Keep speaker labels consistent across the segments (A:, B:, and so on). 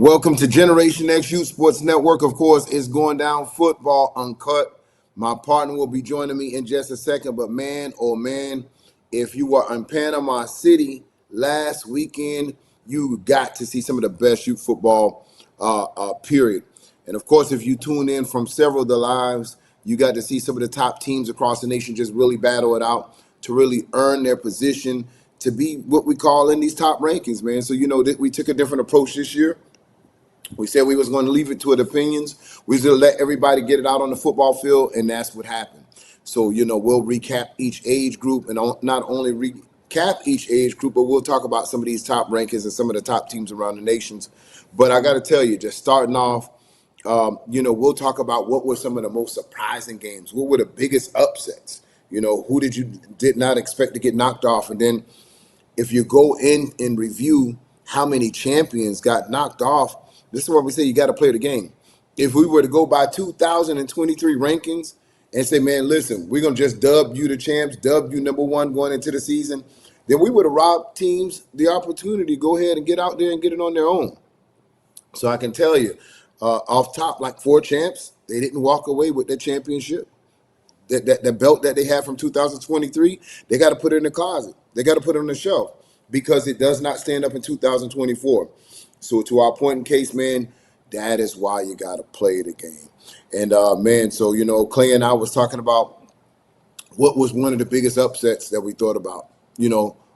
A: Welcome to Generation X Youth Sports Network. Of course, it's going down football uncut. My partner will be joining me in just a second. But man, oh man, if you were in Panama City last weekend, you got to see some of the best youth football, period. And of course, if you tune in from several of the lives, you got to see some of the top teams across the nation just really battle it out to really earn their position to be what we call in these top rankings, man. So, that we took a different approach this year. We said we was going to leave it to the opinions. We was going to let everybody get it out on the football field, and that's what happened. So, we'll recap each age group, and not only recap each age group, but we'll talk about some of these top rankings and some of the top teams around the nations. But I got to tell you, just starting off, we'll talk about what were some of the most surprising games. What were the biggest upsets? Who did not expect to get knocked off? And then if you go in and review how many champions got knocked off, this is what we say, you got to play the game. If we were to go by 2023 rankings and say, man, listen, we're going to just dub you the champs, dub you number one going into the season, then we would have robbed teams the opportunity to go ahead and get out there and get it on their own. So I can tell you, off top, like 4 champs, they didn't walk away with their championship. That belt that they had from 2023, they got to put it in the closet. They got to put it on the shelf because it does not stand up in 2024. So to our point in case, man, that is why you got to play the game. And, man, so, Clay and I was talking about what was one of the biggest upsets that we thought about.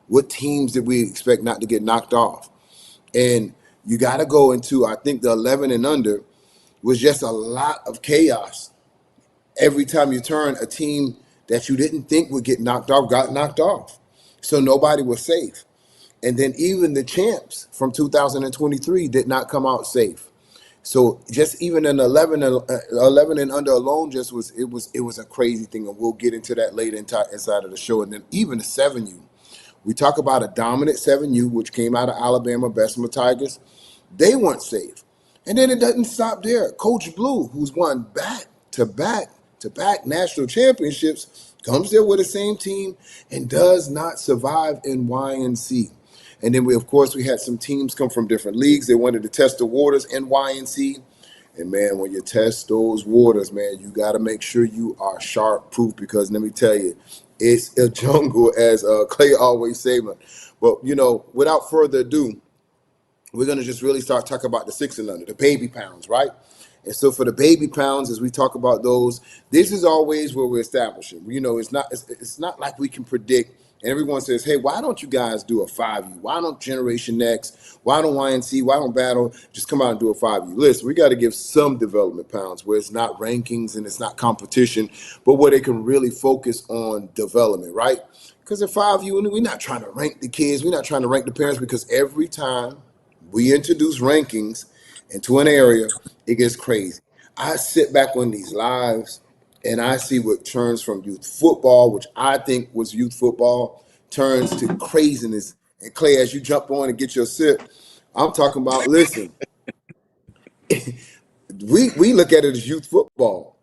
A: What teams did we expect not to get knocked off? And you got to go into, I think the 11 and under was just a lot of chaos. Every time you turn, a team that you didn't think would get knocked off got knocked off. So nobody was safe. And then even the champs from 2023 did not come out safe. So just even an 11 and under alone just was a crazy thing. And we'll get into that later inside of the show. And then even the 7U. We talk about a dominant 7U, which came out of Alabama, Bessemer Tigers. They weren't safe. And then it doesn't stop there. Coach Blue, who's won back-to-back national championships, comes there with the same team and does not survive in YNC. And then we had some teams come from different leagues. They wanted to test the waters in YNC. And man, when you test those waters, man, you got to make sure you are shark proof because let me tell you, it's a jungle, as Clay always say. But without further ado, we're going to just really start talking about the 6 and under, the baby pounds, right? And so for the baby pounds, as we talk about those, this is always where we're establishing. It's not like we can predict. And everyone says, hey, why don't you guys do a 5U? Why don't Generation X? Why don't YNC? Why don't Battle just come out and do a 5U? Listen, we got to give some development pounds where it's not rankings and it's not competition, but where they can really focus on development, right? Because at 5U, we're not trying to rank the kids. We're not trying to rank the parents because every time we introduce rankings into an area, it gets crazy. I sit back on these lives and I see what turns from youth football, which I think was youth football, turns to craziness. And Clay, as you jump on and get your sip, I'm talking about, listen, we look at it as youth football.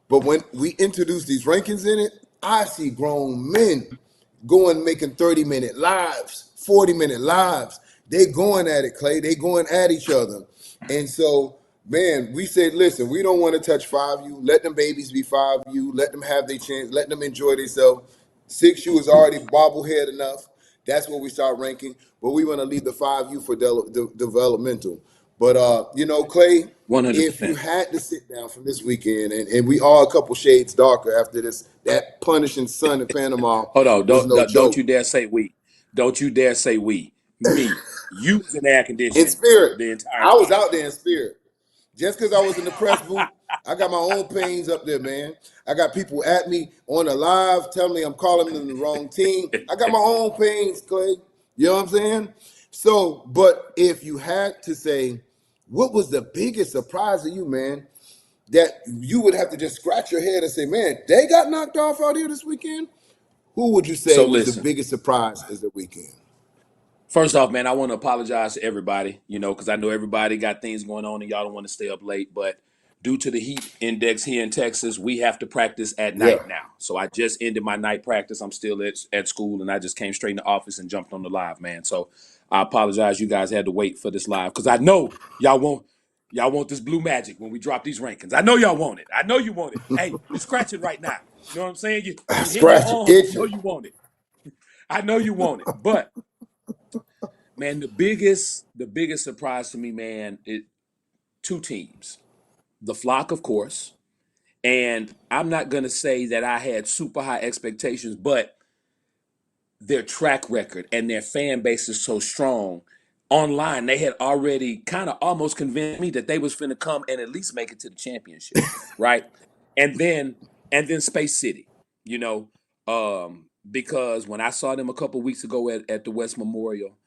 A: But when we introduce these rankings in it, I see grown men making 30-minute lives, 40-minute lives. They going at it, Clay. They going at each other. And so, man, we said, listen, we don't want to touch 5U. Let them babies be 5U. Let them have their chance. Let them enjoy themselves. 6U is already bobblehead enough. That's where we start ranking. But we want to leave the 5U for developmental. But, Clay,
B: 100%.
A: If you had to sit down from this weekend, and we are a couple shades darker after that punishing sun in Panama.
B: Hold on.
A: Don't
B: Don't you dare say we. Don't you dare say we. Me. You was in air
A: In
B: conditioning
A: spirit,
B: the entire
A: I was
B: time.
A: out there in spirit. Just because I was in the press booth, I got my own pains up there, man. I got people at me on the live telling me I'm calling them the wrong team. I got my own pains, Clay. You know what I'm saying? So, but if you had to say, what was the biggest surprise to you, man, that you would have to just scratch your head and say, man, they got knocked off out here this weekend? Who would you say
B: So
A: was the
B: listen.
A: biggest surprise of the weekend?
B: First off, man, I want to apologize to everybody, because I know everybody got things going on and y'all don't want to stay up late. But due to the heat index here in Texas, we have to practice at
A: Yeah.
B: night now. So I just ended my night practice. I'm still at school and I just came straight in the office and jumped on the live, man. So I apologize. You guys had to wait for this live because I know y'all want this blue magic when we drop these rankings. I know y'all want it. I know you want it. Hey, you scratching right now. You know what I'm saying? You hitting that
A: Scratch
B: arm. I know
A: itching.
B: you want it. I know you want it. But man, the biggest surprise to me, man, two teams. The Flock, of course. And I'm not gonna say that I had super high expectations, but their track record and their fan base is so strong. Online, they had already kind of almost convinced me that they was finna come and at least make it to the championship, right? And then Space City, you know, because when I saw them a couple weeks ago at the West Memorial,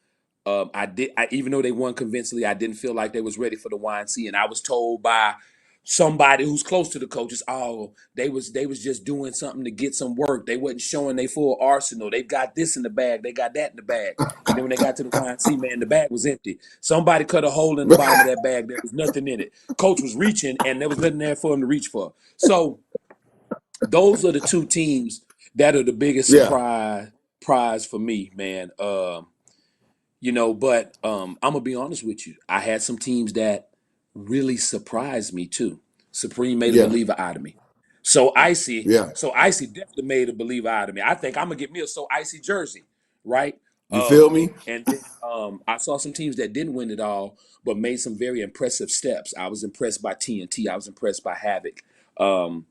B: even though they won convincingly, I didn't feel like they was ready for the YNC, and I was told by somebody who's close to the coaches, oh, they was just doing something to get some work. They wasn't showing their full arsenal. They got this in the bag, they got that in the bag, and then when they got to the YNC, man, the bag was empty. Somebody cut a hole in the bottom of that bag. There was nothing in it. Coach was reaching, and there was nothing there for him to reach for. So those are the two teams that are the biggest
A: Yeah,
B: prize for me, man. But I'm gonna be honest with you. I had some teams that really surprised me too. Supreme made a
A: yeah,
B: believer out of me. So icy,
A: yeah.
B: so icy definitely made a believer out of me. I think I'm gonna get me a so icy jersey, right?
A: You feel me?
B: And then I saw some teams that didn't win it all, but made some very impressive steps. I was impressed by TNT. I was impressed by Havoc. Um,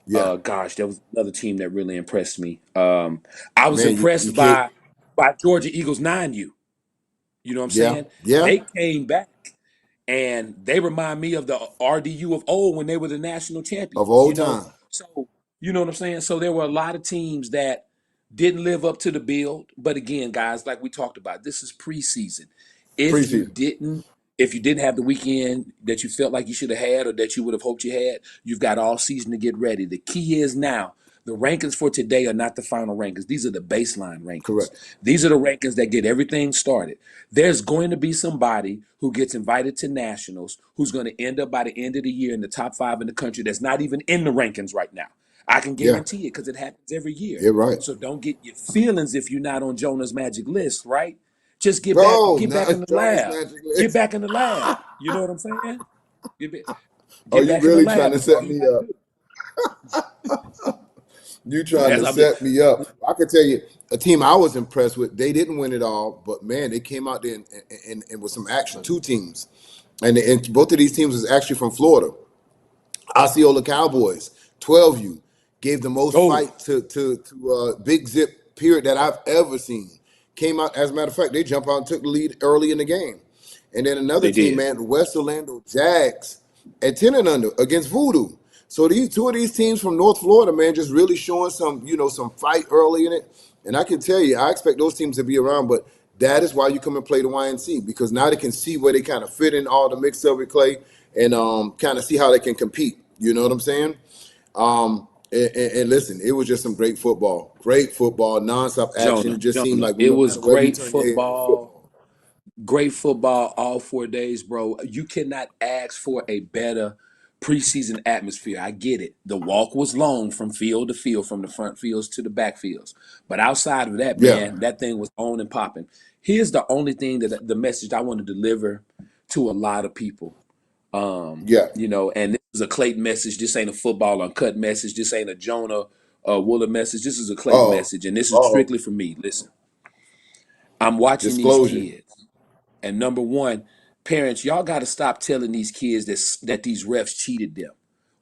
A: Yeah,
B: gosh, there was another team that really impressed me. I was
A: man. You
B: impressed
A: can't.
B: by Georgia Eagles 9U. You know what I'm
A: Yeah,
B: saying?
A: yeah.
B: They came back and they remind me of the RDU of old when they were the national
A: Of
B: champions,
A: old time.
B: So, you know what I'm saying? So there were a lot of teams that didn't live up to the bill. But again, guys, like we talked about, this is preseason. If you
A: Preseason.
B: didn't, if you didn't have the weekend that you felt like you should have had or that you would have hoped you had, you've got all season to get ready. The key is now the rankings for today are not the final rankings. These are the baseline rankings.
A: Correct.
B: These are the rankings that get everything started. There's going to be somebody who gets invited to nationals who's going to end up by the end of the year in the top 5 in the country that's not even in the rankings right now. I can
A: Yeah,
B: guarantee it because it happens every year.
A: you're right.
B: So don't get your feelings if you're not on Jonah's magic list, right? Just
A: Bro,
B: get back in
A: not
B: the
A: Jonas
B: lab.
A: Magic
B: Get
A: List.
B: back in the lab. You know what I'm saying? Get, ba-
A: Oh,
B: get
A: you
B: back in the
A: really trying
B: lab.
A: to
B: That's all
A: set
B: you
A: me
B: got to
A: up?
B: do.
A: You trying
B: That's
A: to
B: I'm just,
A: set me up? I can tell you a team I was impressed with. They didn't win it all, but man, they came out there and with some action. Two teams, and both of these teams was actually from Florida. Osceola Cowboys, 12U, gave the most
B: oh,
A: fight to Big Zip period that I've ever seen. Came out, as a matter of fact, they jump out and took the lead early in the game. And then another
B: they
A: team,
B: did.
A: man, West Orlando Jags at 10 and under against Voodoo. So these two of these teams from North Florida, man, just really showing some fight early in it. And I can tell you, I expect those teams to be around, but that is why you come and play the YNC because now they can see where they kind of fit in all the mix of it, Clay, and kind of see how they can compete. You know what I'm saying? And listen, it was just some great football, nonstop action. It just seemed
B: Jonah,
A: like
B: it
A: no
B: was
A: matter where you
B: great
A: turn your head, it was
B: football.
A: football.
B: Great football all 4 days, bro. You cannot ask for a better preseason atmosphere. I get it. The walk was long from field to field, from the front fields to the back fields. But outside of that,
A: Yeah,
B: man, that thing was on and popping. Here's the only thing that the message I want to deliver to a lot of people.
A: yeah.
B: And this is a Clayton message. This ain't a football uncut message. This ain't a Jonah Wooler message. This is a Clayton
A: Oh,
B: message, and this is
A: oh,
B: strictly for me. Listen, I'm watching these
A: disclosure.
B: kids. And number one, parents, y'all got to stop telling these kids that these refs cheated them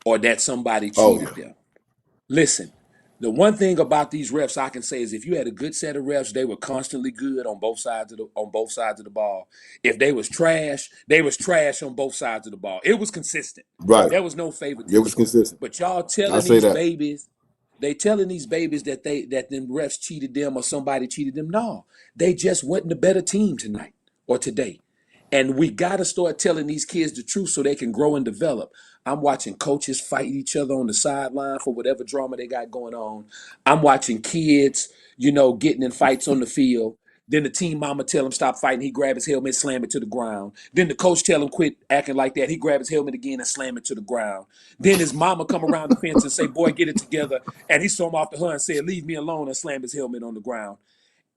B: or that somebody
A: Oh
B: cheated
A: yeah,
B: them. Listen, the one thing about these refs I can say is if you had a good set of refs, they were constantly good on both sides of the ball. If they was trash on both sides of the ball. It was consistent.
A: right.
B: There was no
A: It was
B: favoritism.
A: consistent.
B: But y'all
A: I
B: telling
A: say
B: these
A: that.
B: babies they telling these babies that them refs cheated them or somebody cheated them. No, they just wasn't a better team tonight or today. And we got to start telling these kids the truth so they can grow and develop. I'm watching coaches fight each other on the sideline for whatever drama they got going on. I'm watching kids, getting in fights on the field. Then the team mama tell him stop fighting. He grab his helmet, slam it to the ground. Then the coach tell him quit acting like that. He grab his helmet again and slam it to the ground. Then his mama come around the fence and say, "Boy, get it together." And he saw him off the hood and said, "Leave me alone," and slam his helmet on the ground.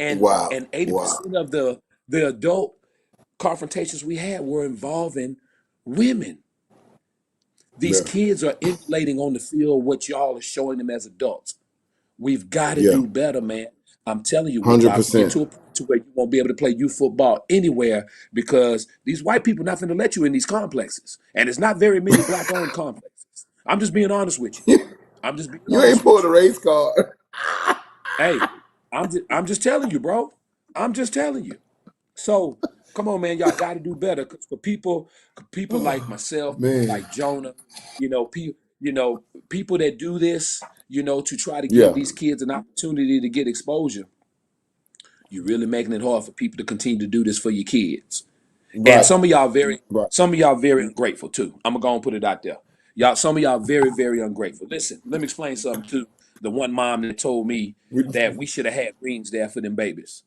B: And
A: Wow,
B: and 80%
A: wow.
B: of The adult confrontations we had were involving women. These
A: Yeah.
B: kids are emulating on the field what y'all are showing them as adults. We've got to
A: Yeah.
B: do better, man. I'm telling you, we're
A: Hundred
B: about to get
A: percent.
B: to a point to where you won't be able to play youth football anywhere because these white people not going to let you in these complexes, and it's not very many black-owned complexes. I'm just being honest with you. I'm just being
A: You ain't
B: honest with
A: pulled a
B: you.
A: race card.
B: Hey, I'm just telling you, bro. I'm just telling you. So come on, man, y'all got to do better. 'Cause for people like myself, people
A: Man.
B: like Jonah, people that do this, to try to give
A: Yeah.
B: these kids an opportunity to get exposure. You're really making it hard for people to continue to do this for your kids. And
A: Right.
B: some of y'all very,
A: Right.
B: some of y'all very ungrateful too. I'm gonna go and put it out there. Y'all, some of y'all very, very ungrateful. Listen, let me explain something to the one mom that told me
A: We,
B: that we should have had greens there for them babies.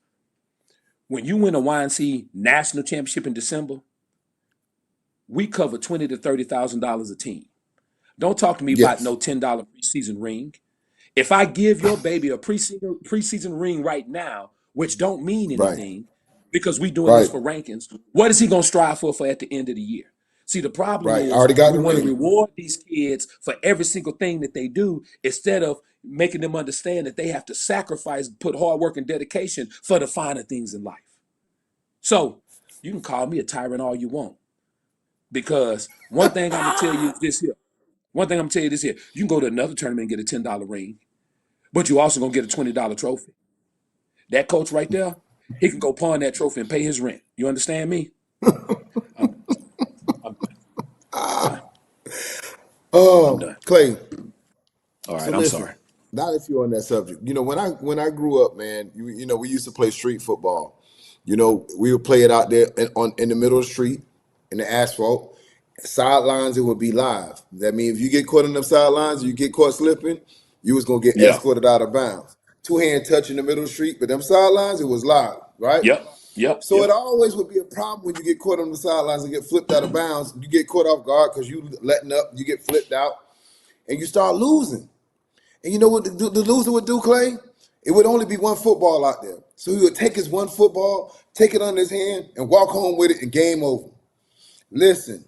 B: When you win a YNC national championship in December, we cover $20,000 to $30,000 a team. Don't talk to me about
A: yes.
B: no $10 preseason ring. If I give your baby a preseason ring right now, which don't mean
A: Right.
B: anything, because we doing this
A: Right.
B: for rankings, what is he gonna strive for at the end of the year? See, the problem
A: Right. I
B: is
A: already got
B: we
A: the
B: want to
A: ring.
B: reward these kids for every single thing that they do instead of making them understand that they have to sacrifice, put hard work and dedication for the finer things in life. So you can call me a tyrant all you want, because one thing I'm gonna tell you is this here. One thing I'm gonna tell you this here. You can go to another tournament and get a $10 ring, but you also gonna get a $20 trophy. That coach right there, he can go pawn that trophy and pay his rent. You understand me? I'm done. I'm done. I'm done. I'm done.
A: Clay.
B: All
A: So
B: right, I'm
A: listen,
B: sorry.
A: now that you're on that subject, when I grew up, man, we used to play street football. We would play it out there in the middle of the street, in the asphalt. Sidelines, it would be live. That means if you get caught in them sidelines, you get caught slipping, you was gonna get
B: Yeah.
A: escorted out of bounds. Two hand touch in the middle of the street, but them sidelines, it was live, right?
B: Yep. Yep.
A: So it
B: Yep.
A: always would be a problem when you get caught on the sidelines and get flipped out of bounds. You get caught off guard because you letting up, you get flipped out, and you start losing. And you know what the loser would do, Clay? It would only be one football out there. So he would take his one football, take it under his hand, and walk home with it, and game over. Listen,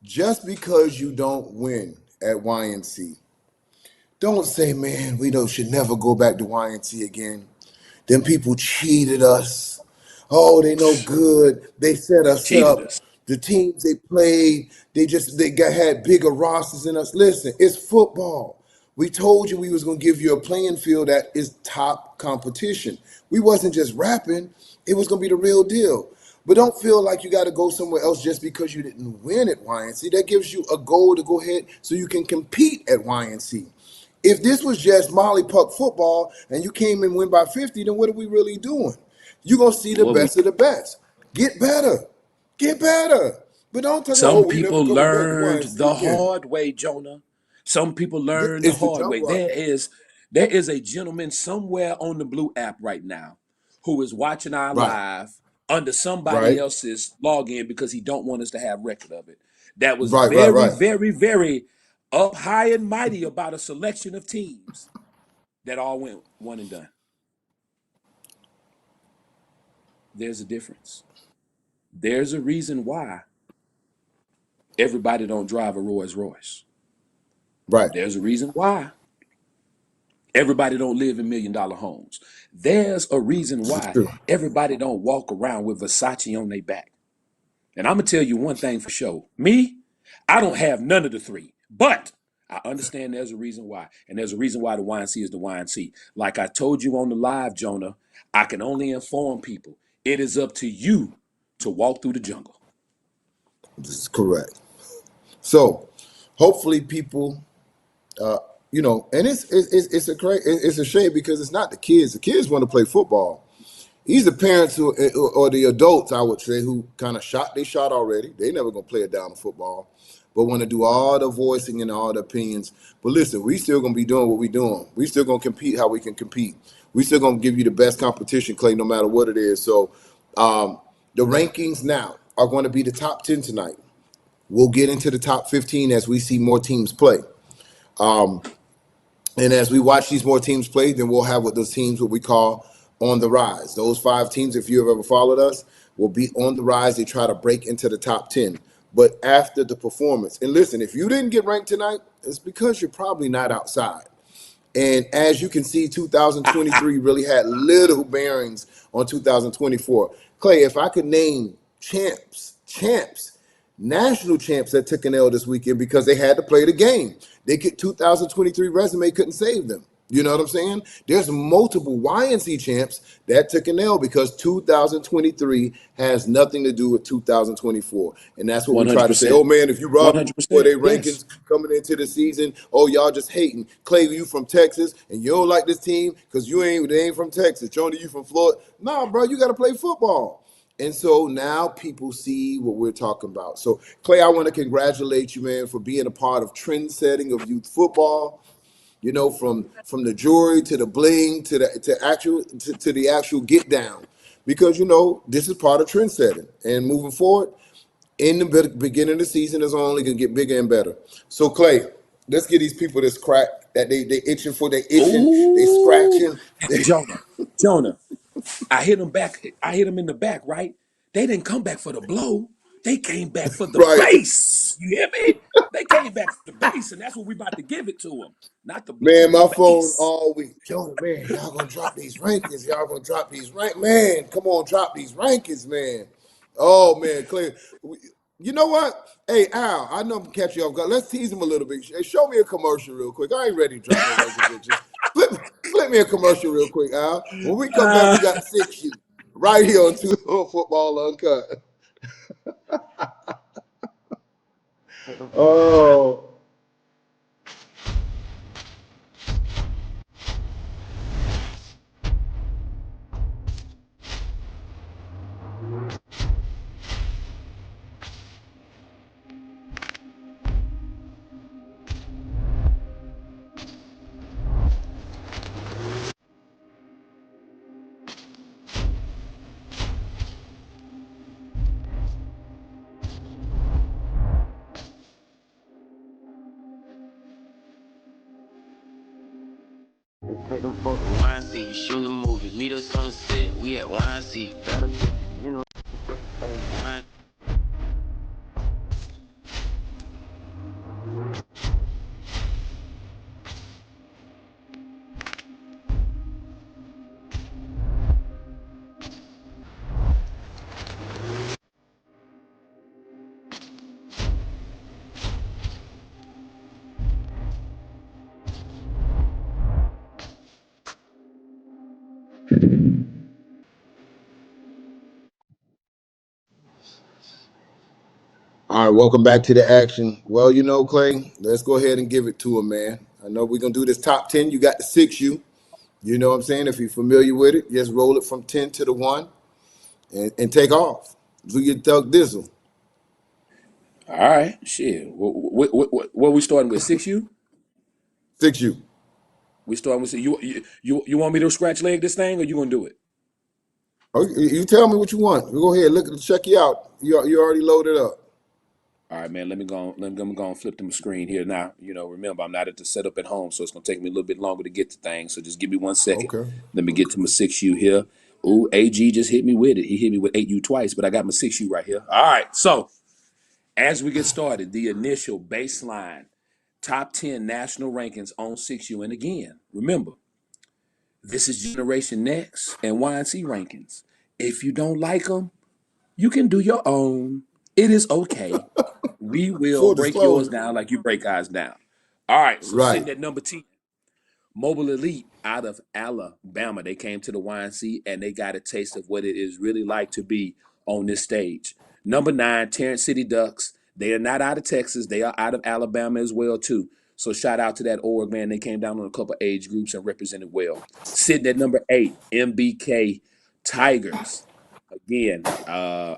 A: just because you don't win at YNC, don't say, man, we should never go back to YNC again. Them people cheated us. Oh, they no good. They set us
B: Cheated
A: up.
B: us.
A: The teams they played, had bigger rosters than us. Listen, it's football. We told you we was gonna give you a playing field that is top competition. We wasn't just rapping, it was gonna be the real deal. But don't feel like you gotta go somewhere else just because you didn't win at YNC. That gives you a goal to go ahead so you can compete at YNC. If this was just Molly Puck football and you came and win by 50, then what are we really doing? You're going to see the
B: What we
A: best of the best. Get better. Get better. But don't tell me, oh,
B: Some
A: we never
B: people
A: coming back to
B: learned
A: YNC
B: the
A: again.
B: hard way, Jonah. Some people learned the
A: It's the
B: hard
A: jump
B: way.
A: rock.
B: There is a gentleman somewhere on the Blue app right now who is watching our
A: Right.
B: live under somebody
A: Right.
B: else's login because he don't want us to have record of it. That was
A: Right. Right.
B: very,
A: Right.
B: very, very up high and mighty about a selection of teams that all went one and done. There's a difference. There's a reason why everybody don't drive a Rolls Royce.
A: Right.
B: There's a reason why everybody don't live in $1 million homes. There's a reason
A: This is
B: why
A: true.
B: everybody don't walk around with Versace on their back. And I'm gonna tell you one thing for sure. Me, I don't have none of the three, but I understand there's a reason why, and there's a reason why the YNC is the YNC. Like I told you on the live, Jonah, I can only inform people. It is up to you to walk through the jungle.
A: This is correct. So, hopefully, people, and it's it's a shame because it's not the kids. The kids want to play football. These the parents who, or the adults, I would say, who kind of shot. They shot already. They never gonna play it down in football, but want to do all the voicing and all the opinions. But listen, we still gonna be doing what we doing. We still gonna compete how we can compete. We still gonna give you the best competition, Clay, no matter what it is. So, the rankings now are going to be the top 10 tonight. We'll get into the top 15 as we see more teams play. And as we watch these more teams play, then we'll have what those teams, what we call on the rise. Those 5 teams, if you've ever followed us, will be on the rise. They try to break into the top 10. But after the performance, and listen, if you didn't get ranked tonight, it's because you're probably not outside. And as you can see, 2023 really had little bearings on 2024. Clay, if I could name champs, national champs that took an L this weekend because they had to play the game. They get 2023 resume couldn't save them. You know what I'm saying? There's multiple YNC champs that took an L because 2023 has nothing to do with 2024. And that's what we try to say.
B: 100%.
A: Oh, man, if you rob people for
B: 100%.
A: their
B: Yes.
A: rankings coming into the season, oh, y'all just hating. Clay, you from Texas, and you don't like this team because they ain't from Texas. Joni, you from Florida. Nah, bro, you got to play football. And so now people see what we're talking about. So, Clay, I want to congratulate you, man, for being a part of trend setting of youth football. You know, from the jury to the bling to the actual get down, because this is part of trend setting. And moving forward, in the beginning of the season is only gonna get bigger and better. So, Clay, let's get these people this crack that they itching for. They itching, they
B: Ooh,
A: scratching.
B: Jonah. I hit them back. I hit them in the back, right? They didn't come back for the blow. They came back for the
A: Right.
B: base. You hear me? They came back for the base, and that's what we about to give it to them. Not the blow,
A: Man,
B: the
A: my phone
B: base.
A: all week. Jonah, man, y'all gonna drop these rankings. Y'all gonna drop these Man, come on, drop these rankings, man. Oh, man, Clay. You know what? Hey, Al, I know I'm gonna catch you off guard. Let's tease him a little bit. Hey, show me a commercial real quick. I ain't ready to drop no ranking bitches. Flip me a commercial real quick, Al. When we come back,
B: Uh,
A: we got the six shoot right here on Two Football Uncut. Oh.
C: Take them folks to YNC, you shooting the movie, meet us on the set, we at YNC, better get, you know, wine.
A: All right, welcome back to the action. Well, Clay, let's go ahead and give it to him, man. I know we're gonna do this top 10. You got the six you. You know what I'm saying? If you're familiar with it, just roll it from 10 to the 1 and take off. Do your Thug Dizzle.
B: all right, shit. What we starting with? 6U?
A: Six you.
B: We starting with you want me to scratch leg this thing, or you gonna do it?
A: Oh, you tell me what you want. Go ahead, look, check you out. You already loaded up.
B: All right, man. Let me go and flip them screen here now. Remember, I'm not at the setup at home, so it's gonna take me a little bit longer to get to things. So just give me 1 second.
A: Okay.
B: Let me get to my 6U here. Ooh, AG just hit me with it. He hit me with 8U twice, but I got my 6U right here. All right. So as we get started, the initial baseline top 10 national rankings on 6U. And again, remember, this is Generation Next and YNC rankings. If you don't like them, you can do your own. It is okay. We will
A: Full
B: break yours
A: disclosure.
B: down like you break ours down. All right, so
A: Right.
B: sitting at number 10, Mobile Elite out of Alabama. They came to the YNC and they got a taste of what it is really like to be on this stage. Number 9, Terrence City Ducks. They are not out of Texas. They are out of Alabama as well, too. So shout out to that org, man. They came down on a couple age groups and represented well. Sitting at number 8, MBK Tigers. Again,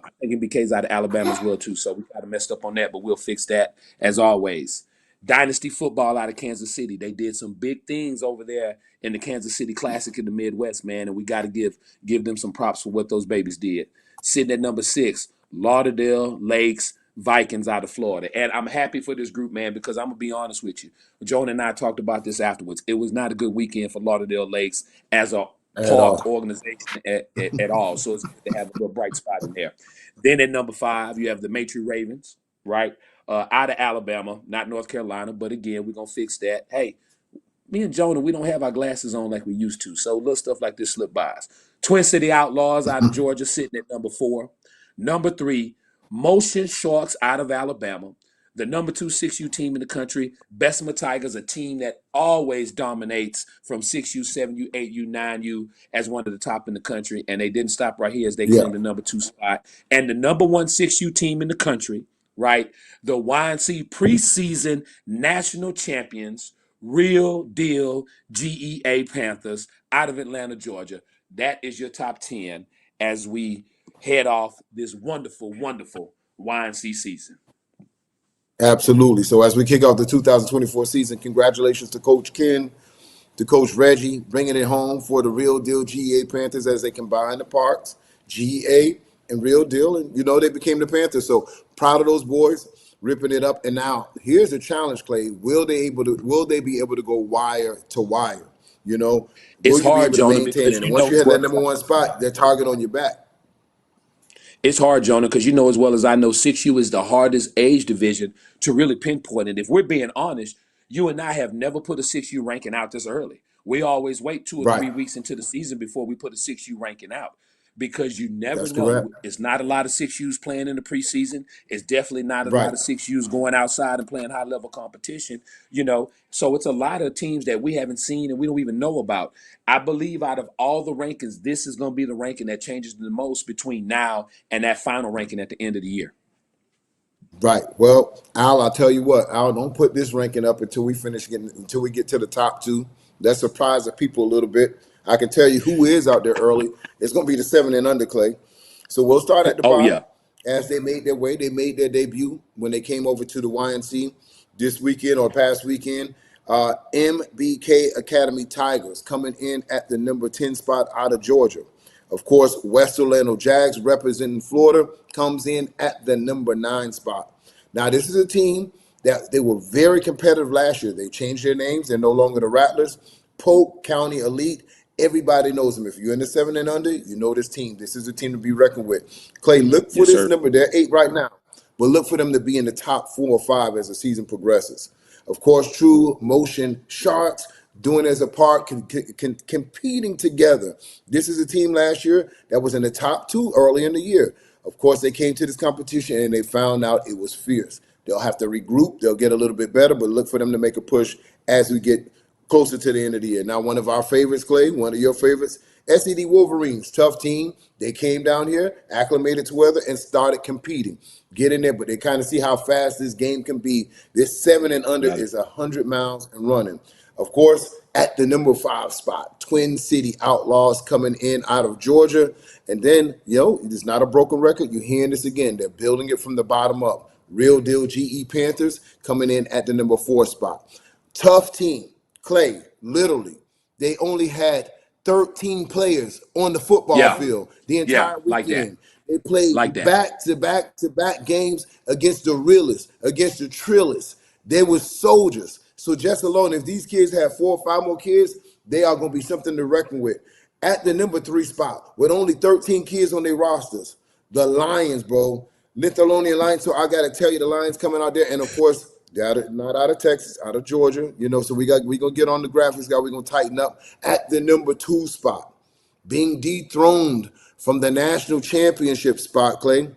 B: I think MBK's out of Alabama as well, too. So we kind of messed up on that, but we'll fix that as always. Dynasty Football out of Kansas City. They did some big things over there in the Kansas City Classic in the Midwest, man, and we got to give them some props for what those babies did. Sitting at number 6, Lauderdale Lakes Vikings out of Florida. And I'm happy for this group, man, because I'm going to be honest with you. Joan and I talked about this afterwards. It was not a good weekend for Lauderdale Lakes as a
A: At
B: park
A: all.
B: organization at all. So it's good to have a little bright spot in there. Then at number 5, you have the Matry Ravens, right? Out of Alabama, not North Carolina, but again, we're gonna fix that. Hey, me and Jonah, we don't have our glasses on like we used to. So little stuff like this slip by us. Twin City Outlaws out of Georgia sitting at number 4. Number 3, Motion Sharks out of Alabama. The number 2 6U team in the country. Bessemer Tigers, a team that always dominates from 6U, 7U, 8U, 9U as one of the top in the country. And they didn't stop right here as they
A: Yeah,
B: claimed the number 2 spot. And the number 1 6U team in the country, right? The YNC preseason national champions, Real Deal GEA Panthers out of Atlanta, Georgia. That is your top 10 as we head off this wonderful, wonderful YNC season.
A: absolutely. So as we kick off the 2024 season, congratulations to Coach Ken, to Coach Reggie, bringing it home for the Real Deal GEA Panthers as they combine the parks, GEA and Real Deal, and they became the Panthers. So proud of those boys, ripping it up. And now here's the challenge, Clay. Will they be able to go wire to wire? Will
B: It's
A: you be
B: hard,
A: able to
B: Jonah,
A: maintain
B: because
A: it? And
B: you
A: once
B: know
A: you
B: as
A: have
B: well
A: that
B: as
A: number one spot, their target on your back.
B: It's hard, Jonah, because you know as well as I know 6U is the hardest age division to really pinpoint it. If we're being honest, you and I have never put a 6U ranking out this early. We always wait 2 or
A: Right.
B: 3 weeks into the season before we put a 6U ranking out because you never
A: That's correct.
B: know. It's not a lot of 6Us playing in the preseason. It's definitely not a lot
A: Right.
B: of 6Us going outside and playing high level competition. So it's a lot of teams that we haven't seen and we don't even know about. I believe out of all the rankings, this is going to be the ranking that changes the most between now and that final ranking at the end of the year.
A: Right. Well, Al, I'll tell you what, Al, don't put this ranking up until we get to the top 2. That surprised the people a little bit. I can tell you who is out there early. It's going to be the 7 and under, Clay. So we'll start at the
B: Oh,
A: bottom
B: yeah.
A: as they made their way. They made their debut when they came over to the YNC this weekend or past weekend. MBK Academy Tigers coming in at the number 10 spot out of Georgia. Of course, West Orlando Jags representing Florida comes in at the number 9 spot. Now, this is a team that they were very competitive last year. They changed their names. They're no longer the Rattlers. Polk County Elite. Everybody knows them. If you're in the 7 and under, you know this team. This is a team to be reckoned with. Clay, look for
B: Yes,
A: this
B: sir.
A: number. They're 8 right now, but look for them to be in the top 4 or 5 as the season progresses. Of course, True Motion Sharks doing as a part, competing together. This is a team last year that was in the top 2 early in the year. Of course, they came to this competition and they found out it was fierce. They'll have to regroup. They'll get a little bit better, but look for them to make a push as we get closer to the end of the year. Now, one of our favorites, Clay, one of your favorites, SED Wolverines, tough team. They came down here, acclimated to weather, and started competing. Get in there, but they kind of see how fast this game can be. This 7 and under
B: Got it.
A: is 100 miles and running. Of course, at the number 5 spot, Twin City Outlaws coming in out of Georgia. And then, it's not a broken record. You're hearing this again. They're building it from the bottom up. Real Deal GE Panthers coming in at the number 4 spot. Tough team. Clay, literally, they only had 13 players on the football
B: Yeah.
A: field the
B: Yeah.
A: entire
B: Like that.
A: weekend. They played
B: Like that.
A: back-to-back games against the realists, against the trillists. They were soldiers. So just alone, if these kids have 4 or 5 more kids, they are going to be something to reckon with. At the number 3 spot, with only 13 kids on their rosters, the Lions, bro. Lithuanian Lions. So I got to tell you, the Lions coming out there. And, of course, not out of Texas, out of Georgia. So we going to get on the graphics, guy. We're going to tighten up. At the number 2 spot, being dethroned from the national championship spot, Clay.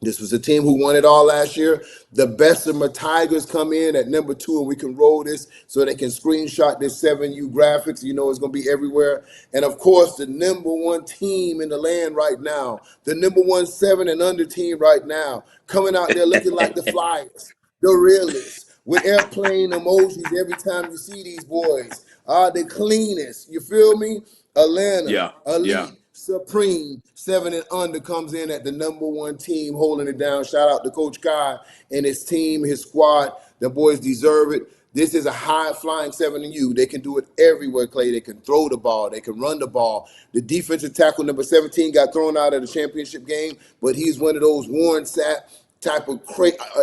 A: This was a team who won it all last year. The Bessemer Tigers come in at number 2, and we can roll this so they can screenshot this 7U graphics. It's going to be everywhere. And, of course, the number 1 team in the land right now, the number 1 7 and under team right now, coming out there looking like the Flyers, the realists, with airplane emojis every time you see these boys. The cleanest. You feel me? Atlanta,
B: Yeah. Yeah.
A: Elite. Supreme 7 and under comes in at the number 1 team holding it down. Shout out to Coach Kai and his team, his squad. The boys deserve it. This is a high-flying 7U. They can do it everywhere, Clay. They can throw the ball. They can run the ball. The defensive tackle, number 17, got thrown out of the championship game, but he's one of those Warren Sapp type of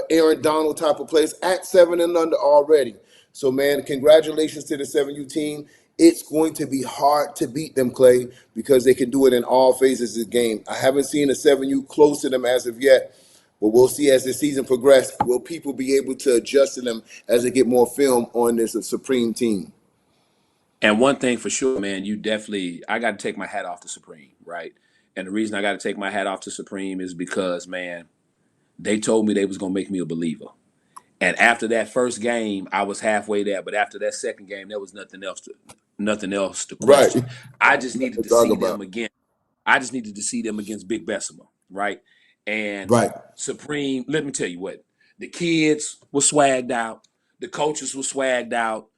A: Aaron Donald type of players at 7 and under already. So, man, congratulations to the 7U team. It's going to be hard to beat them, Clay, because they can do it in all phases of the game. I haven't seen a 7U close to them as of yet, but we'll see as the season progresses. Will people be able to adjust to them as they get more film on this Supreme team?
B: And one thing for sure, man, I got to take my hat off to Supreme, right? And the reason I got to take my hat off to Supreme is because, man, they told me they was going to make me a believer. And after that first game, I was halfway there. But after that second game, there was nothing else to
A: Right.
B: question. I just needed to
A: Talk
B: see them
A: about.
B: again. I just needed to see them against Big Bessemer, right? And
A: Right.
B: Supreme, let me tell you what, the kids were swagged out, the coaches were swagged out,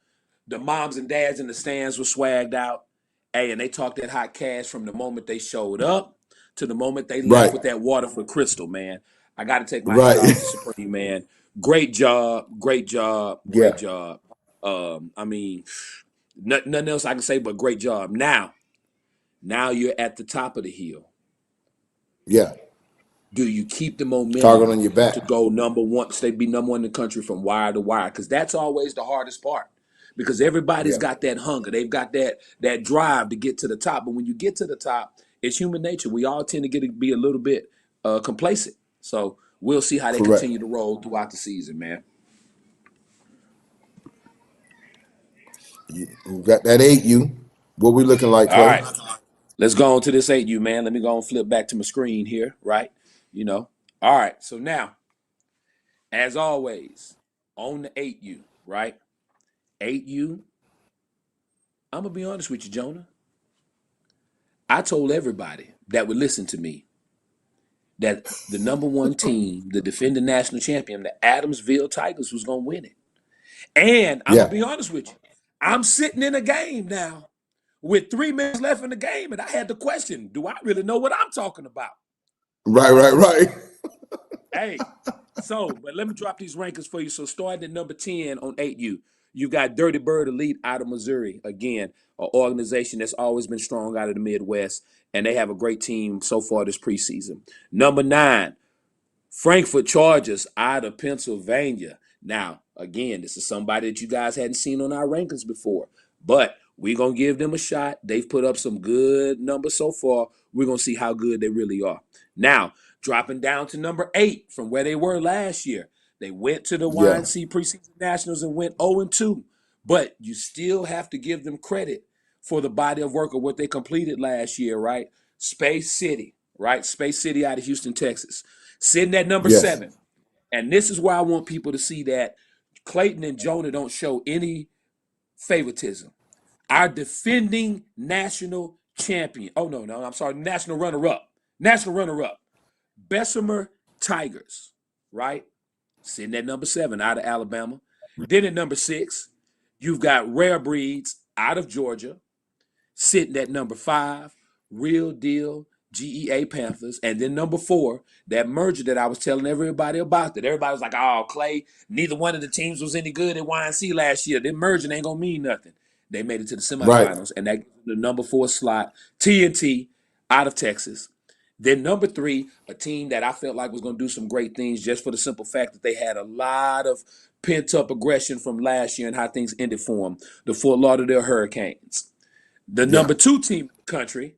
B: the moms and dads in the stands were swagged out. Hey, and they talked that hot cash from the moment they showed up to the moment they left
A: Right.
B: with that water for Crystal, man. I got to take my hat
A: Right.
B: off to Supreme, man. Great job, great job,
A: Yeah.
B: great job. I mean, nothing else I can say but great job. Now you're at the top of the hill.
A: Yeah.
B: Do you keep the
A: Target
B: momentum
A: on your back.
B: to go number one, be number one in the country from wire to wire? Because that's always the hardest part. Because everybody's
A: Yeah.
B: got that hunger, they've got that drive to get to the top. But when you get to the top, it's human nature. We all tend to be a little bit complacent. So we'll see how they
A: Correct.
B: continue to roll throughout the season, man.
A: You got that 8U. What we looking like,
B: All
A: Clay?
B: right, let's go on to this 8U, man. Let me go and flip back to my screen here, right? You know. All right, so now, as always, on the 8U, right? 8U, I'm going to be honest with you, Jonah. I told everybody that would listen to me that the number one team, the defending national champion, the Adamsville Tigers, was going to win it. And I'm going
A: Yeah.
B: to be honest with you. I'm sitting in a game now with 3 minutes left in the game, and I had the question, do I really know what I'm talking about?
A: Right. Right. Right.
B: Hey, but let me drop these rankings for you. So starting at number 10 on 8U, you got Dirty Bird Elite out of Missouri. Again, an organization that's always been strong out of the Midwest, and they have a great team so far this preseason. Number 9, Frankfurt Chargers out of Pennsylvania. Now, again, this is somebody that you guys hadn't seen on our rankings before, but we're going to give them a shot. They've put up some good numbers so far. We're going to see how good they really are. Now, dropping down to number 8 from where they were last year. They went to the
A: Yeah.
B: YNC preseason nationals and went 0-2, but you still have to give them credit for the body of work of what they completed last year, right? Space City, right? Space City out of Houston, Texas. Sitting at number
A: Yes.
B: 7. And this is where I want people to see that Clayton and Jonah don't show any favoritism. Our defending national champion. Oh, no, I'm sorry. National runner-up. Bessemer Tigers, right? Sitting at number 7 out of Alabama. Then at number 6, you've got Rare Breeds out of Georgia. Sitting at number 5, Real Deal GEA Panthers. And then number 4, that merger that I was telling everybody about, that everybody was like, oh, Clay, neither one of the teams was any good at YNC last year. That merging ain't going to mean nothing. They made it to the
A: Right.
B: semifinals, and that the number 4 slot, TNT out of Texas. Then number 3, a team that I felt like was going to do some great things just for the simple fact that they had a lot of pent-up aggression from last year and how things ended for them, the Fort Lauderdale Hurricanes. The
A: Yeah.
B: number 2 team in the country,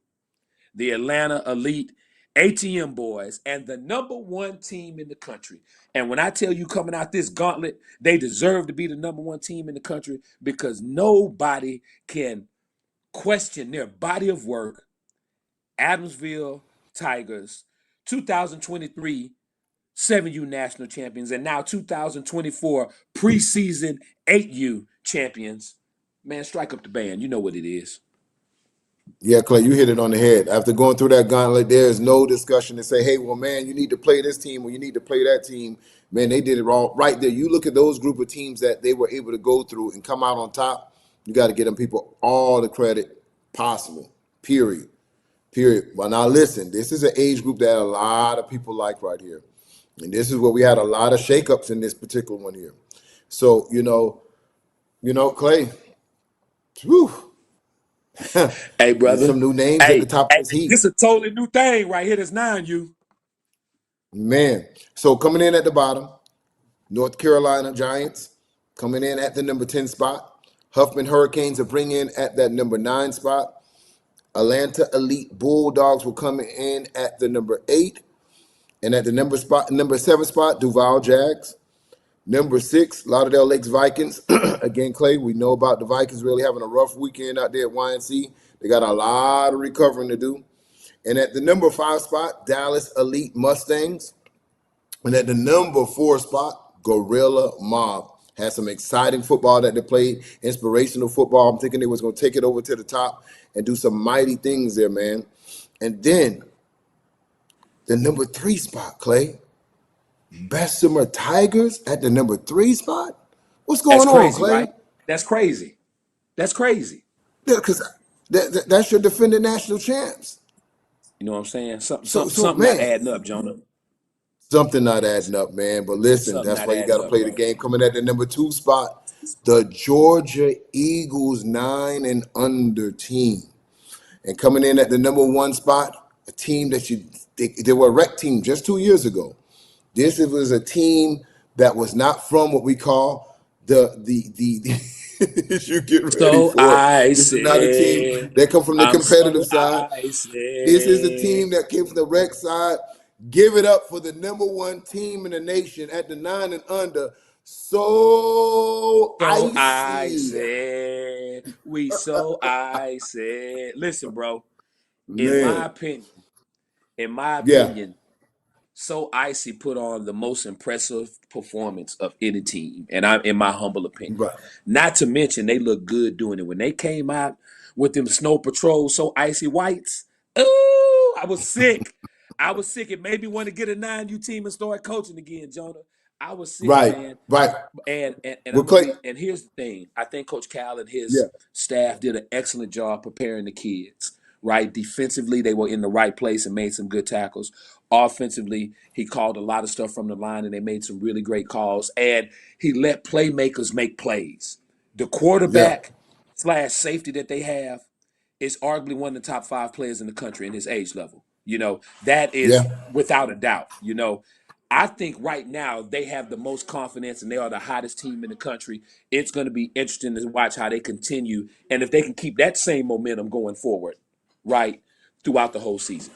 B: the Atlanta Elite ATM Boys, and the number 1 team in the country. And when I tell you coming out this gauntlet, they deserve to be the number 1 team in the country because nobody can question their body of work. Adamsville Tigers, 2023 7U national champions, and now 2024 preseason 8U champions. Man, strike up the band. You know what it is.
A: Yeah, Clay, you hit it on the head. After going through that gauntlet, there is no discussion to say, hey, well, man, you need to play this team or you need to play that team. Man, they did it all right there. You look at those group of teams that they were able to go through and come out on top, you got to give them people all the credit possible, period. Period. Well, now listen, this is an age group that a lot of people like right here. And this is where we had a lot of shakeups in this particular one here. So, Clay, whew,
B: Hey,
A: there's
B: brother.
A: some new names at the
B: Hey,
A: top of this heat.
B: this is a totally new thing right here. That's 9U.
A: Man, so coming in at the bottom, North Carolina Giants, coming in at the number 10 spot. Huffman Hurricanes will bring in at that number 9 spot. Atlanta Elite Bulldogs will come in at the number 8. And at the number 7 spot, Duval Jags. Number 6, Lauderdale Lakes Vikings. Again, Clay, we know about the Vikings really having a rough weekend out there at YNC. They got a lot of recovering to do. And at the number 5 spot, Dallas Elite Mustangs. And at the number 4 spot, Gorilla Mob. Had some exciting football that they played, inspirational football. I'm thinking they was going to take it over to the top and do some mighty things there, man. And then the number 3 spot, Clay, Bessemer Tigers at the number 3 spot? What's
B: That's
A: going on,
B: crazy,
A: Clay?
B: right? That's crazy. That's crazy.
A: Yeah, because that's your defending national champs.
B: You know what I'm saying?
A: So
B: Something not
A: man,
B: adding up, Jonah.
A: something not adding up, man. But listen,
B: Something
A: that's
B: not
A: why you got
B: adding
A: to
B: up,
A: play the
B: bro.
A: game. Coming at the number 2 spot, the Georgia Eagles 9 and under team. And coming in at the number 1 spot, a team that they were a rec team just 2 years ago. This was a team that was not from what we call the you get ready
B: So
A: for it.
B: I
A: This is not a team
B: said,
A: that come from the
B: I'm
A: competitive
B: so
A: side.
B: I
A: This is a
B: said,
A: team that came from the rec side. Give it up for the number 1 team in the nation at the 9 and under. So
B: so I
A: icy.
B: said, so I said. Listen, bro, in my
A: Man.
B: opinion, in my
A: Yeah.
B: opinion, So Icy put on the most impressive performance of any team, and I'm in my humble opinion.
A: Right.
B: Not to mention they look good doing it. When they came out with them Snow Patrol So Icy Whites, ooh, I was sick. I was sick. It made me want to get a 9U team and start coaching again, Jonah. I was sick,
A: Right.
B: man.
A: Right.
B: And
A: Well,
B: I'm gonna
A: Clay.
B: be and here's the thing. I think Coach Cal and
A: Yeah.
B: his staff did an excellent job preparing the kids. Right, defensively they were in the right place and made some good tackles. Offensively, he called a lot of stuff from the line and they made some really great calls. And he let playmakers make plays. The
A: Yeah.
B: quarterback slash safety that they have is arguably one of the top 5 players in the country in his age level. That is
A: Yeah.
B: without a doubt. I think right now they have the most confidence and they are the hottest team in the country. It's going to be interesting to watch how they continue and if they can keep that same momentum going forward, right, throughout the whole season.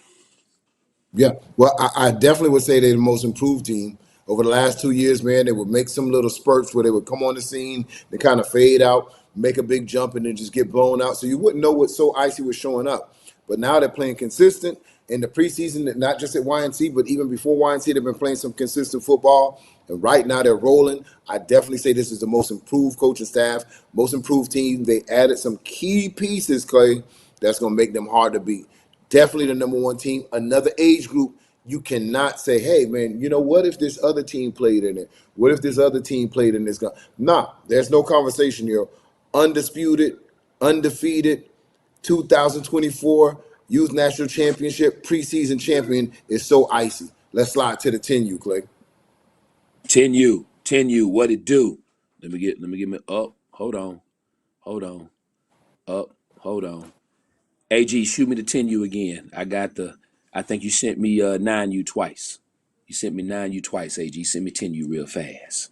A: Yeah, well, I definitely would say they're the most improved team. Over the last 2 years, man, they would make some little spurts where they would come on the scene, they kind of fade out, make a big jump, and then just get blown out. So you wouldn't know what So Icy was showing up. But now they're playing consistent in the preseason, not just at YNC, but even before YNC, they've been playing some consistent football. And right now they're rolling. I definitely say this is the most improved coaching staff, most improved team. They added some key pieces, Clay, that's going to make them hard to beat. Definitely the number 1 team. Another age group, you cannot say, hey, man, what if this other team played in it? What if this other team played in this? Nah, there's no conversation here. Undisputed, undefeated, 2024 Youth National Championship preseason champion is So Icy. Let's slide to the 10U, Clay.
B: 10U, what it do? Let me get me up. Hold on. Up, hold on. AG, shoot me the 10U again. I think you sent me 9U twice. You sent me 9U twice, AG. Send me 10U real fast.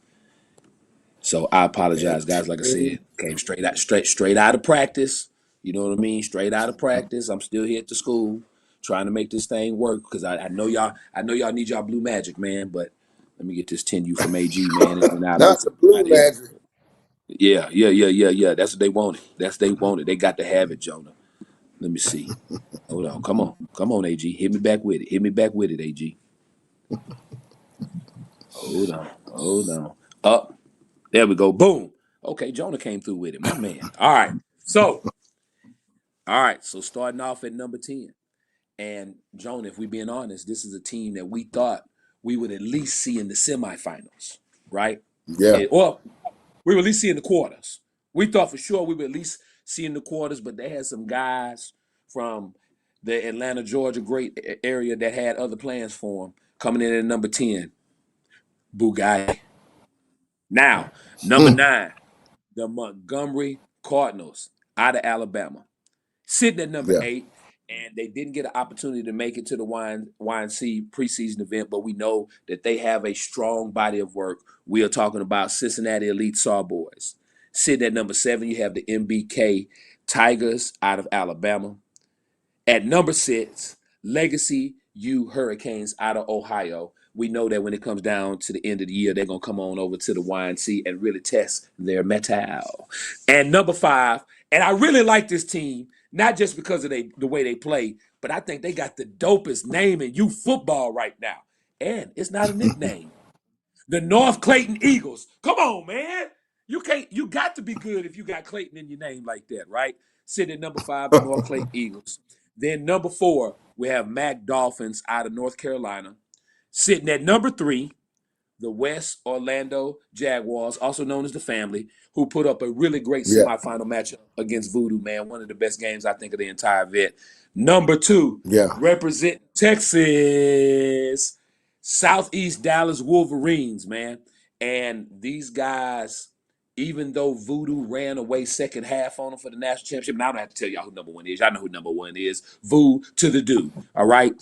B: So I apologize, guys. Like I said, came straight out of practice. You know what I mean? Straight out of practice. I'm still here at the school trying to make this thing work because I know y'all need y'all blue magic, man. But let me get this 10U from AG, man, and then I'll
A: Not
B: mess
A: the
B: up
A: blue
B: out of here.
A: magic.
B: Yeah. That's what they wanted. They wanted. They got to have it, Jonah. Let me see. Hold on. Come on, AG. Hit me back with it. AG. Hold on. Up. There we go. Boom. Okay, Jonah came through with it. My man. All right. So starting off at number 10. And Jonah, if we're being honest, this is a team that we thought we would at least see in the semifinals, right?
A: Yeah,
B: Or we would at least see in the quarters. We thought for sure we would at least see in the quarters, but they had some guys from the Atlanta, Georgia great area that had other plans for them coming in at number 10. Bugatti. Now, number 9, the Montgomery Cardinals out of Alabama. Sitting at number
A: yeah.
B: 8, and they didn't get an opportunity to make it to the YNC preseason event, but we know that they have a strong body of work. We are talking about Cincinnati Elite Sawboys. Sitting at number 7, you have the MBK Tigers out of Alabama. At number 6, Legacy U Hurricanes out of Ohio. We know that when it comes down to the end of the year, they're going to come on over to the YNC and really test their mettle. And number 5, and I really like this team, not just because of the way they play, but I think they got the dopest name in youth football right now. And it's not a nickname. The North Clayton Eagles. Come on, man. You got to be good if you got Clayton in your name like that, right? Sitting at number 5, the North Clayton Eagles. Then number 4, we have Mac Dolphins out of North Carolina. Sitting at number 3, the West Orlando Jaguars, also known as the Family, who put up a really great
A: Yeah,
B: semifinal matchup against Voodoo, man. One of the best games, I think, of the entire event. Number 2,
A: yeah,
B: represent Texas, Southeast Dallas Wolverines, man. And these guys, even though Voodoo ran away second half on them for the national championship, and I don't have to tell y'all who number 1 is. Y'all know who number 1 is. Voo to the do, all right?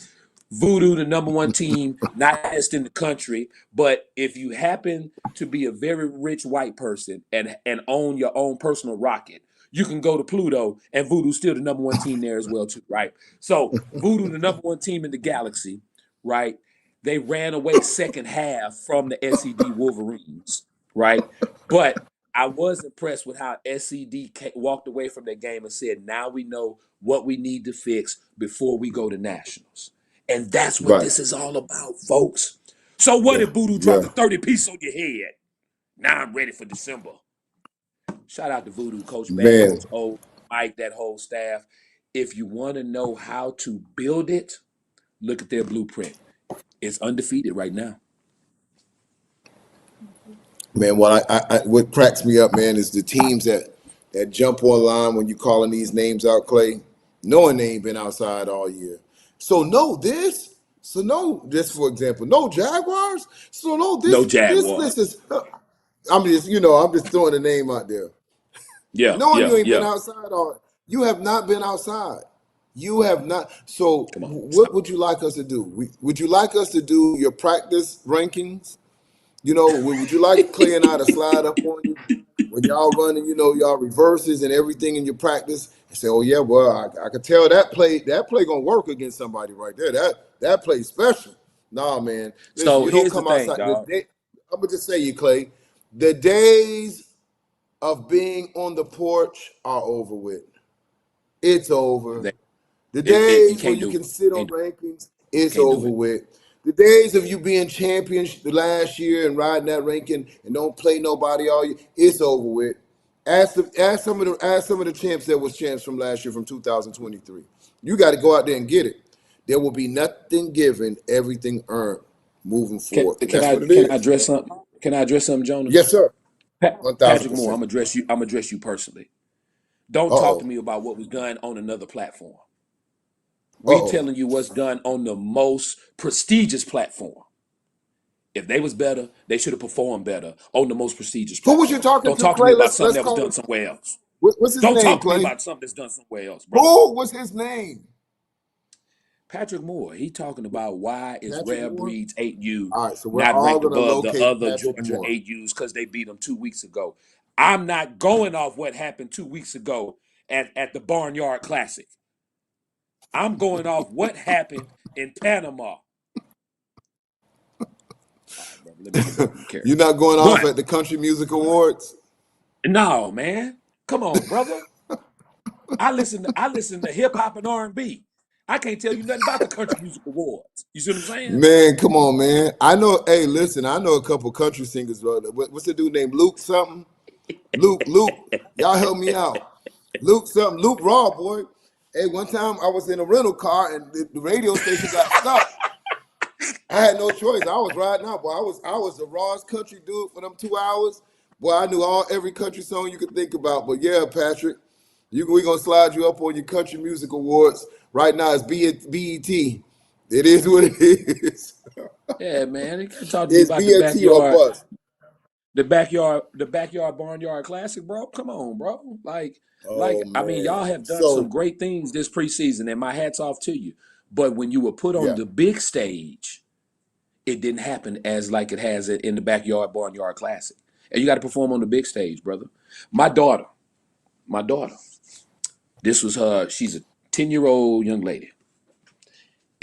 B: Voodoo, the number 1 team, not just in the country, but if you happen to be a very rich white person and own your own personal rocket, you can go to Pluto, and Voodoo's still the number 1 team there as well, too, right? So Voodoo, the number 1 team in the galaxy, right? They ran away second half from the SED Wolverines, right? But I was impressed with how SED walked away from that game and said, now we know what we need to fix before we go to nationals. And that's what
A: right.
B: this is all about, folks. So what
A: Yeah,
B: if Voodoo dropped
A: yeah,
B: a 30-piece on your head? Now I'm ready for December. Shout out to Voodoo, Coach Bad,
A: man,
B: Coach O, Mike, that whole staff. If you want to know how to build it, look at their blueprint. It's undefeated right now.
A: man. What cracks me up, man, is the teams that jump online when you calling these names out, Clay, knowing they ain't been outside all year. So no this. So no this, for example, no Jaguars. So no
B: No
A: this
B: Jaguar.
A: list is. I'm just throwing a name out there.
B: Yeah,
A: Knowing
B: yeah,
A: you ain't been
B: yeah.
A: outside, or you have not been outside. You have not. So,
B: Come on.
A: what would you like us to do? Would you like us to do your practice rankings? Would you like Clay and I to slide up on you when y'all running, y'all reverses and everything in your practice, and say, "Oh yeah, well, I could tell that play gonna work against somebody right there. That play special." Nah, man. Listen,
B: So
A: you don't
B: here's the
A: come
B: thing,
A: outside.
B: dog.
A: I'm gonna just say you, Clay. The days of being on the porch are over with. It's over.
B: That
A: The
B: you
A: days where
B: can't
A: you
B: do it.
A: can sit on
B: Can't do
A: rankings,
B: it.
A: it's
B: Can't do
A: over
B: it.
A: with. The days of you being champions the last year and riding that ranking and don't play nobody all year, it's over with. Ask some of the champs that was champs from last year from 2023. You got to go out there and get it. There will be nothing given, everything earned moving
B: Can,
A: forward, and
B: can
A: that's
B: I
A: what it
B: can I
A: is.
B: address something? Can I address something, Jonah?
A: Yes, sir.
B: Patrick Moore,
A: 1,000%.
B: I'm gonna address you personally. Don't talk to
A: Uh-oh.
B: me about what was done on another platform. We
A: Uh-oh.
B: telling you what's done on the most prestigious platform. If they was better, they should have performed better on the most prestigious
A: Who was you
B: platform.
A: talking
B: Don't
A: to,
B: talk to me
A: Clay?
B: about
A: Let's
B: something
A: let's
B: that was
A: call
B: done
A: it.
B: somewhere else.
A: What's his
B: Don't
A: name,
B: talk to me
A: Clay?
B: about something that's done somewhere else, brother.
A: Who was his name?
B: Patrick Moore, he talking about why is
A: Patrick
B: Rare
A: Moore.
B: Breeds 8U
A: All right, so we're
B: not
A: all
B: ranked
A: gonna
B: above the
A: locate
B: other
A: Patrick
B: Georgia
A: Moore.
B: 8Us because they beat them 2 weeks ago. I'm not going off what happened 2 weeks ago at the Barnyard Classic. I'm going off what happened in Panama. All right, brother, let me get back in
A: You're
B: character.
A: not going off
B: But
A: at the Country Music Awards?
B: no, man, come on, brother. I listen to hip hop and R&B. I can't tell you nothing about the Country Music Awards. You see what I'm saying?
A: Man, come on, man. I know. Hey, listen, I know a couple country singers. What's the dude named Luke something? Luke. Y'all help me out. Luke something. Luke Raw, boy. Hey, one time I was in a rental car and the radio station got stuck. I had no choice. I was riding out, boy. I was the rawest country dude for them 2 hours. Boy, I knew every country song you could think about. But yeah, Patrick, we gonna slide you up on your country music awards. Right now it's BET. It is what it is.
B: Yeah, man. You can't talk to me
A: It's
B: about the
A: BET or
B: backyard,
A: bust.
B: the backyard barnyard classic, bro. Come on, bro. Like,
A: Oh
B: I mean, y'all
A: man.
B: have done some
A: So
B: great things this preseason, and my hat's off to you. But when you were put on
A: yeah,
B: the big stage, it didn't happen as like it has in the backyard barnyard classic. And you got to perform on the big stage, brother. My daughter, my daughter, this was her. She's a 10-year-old young lady,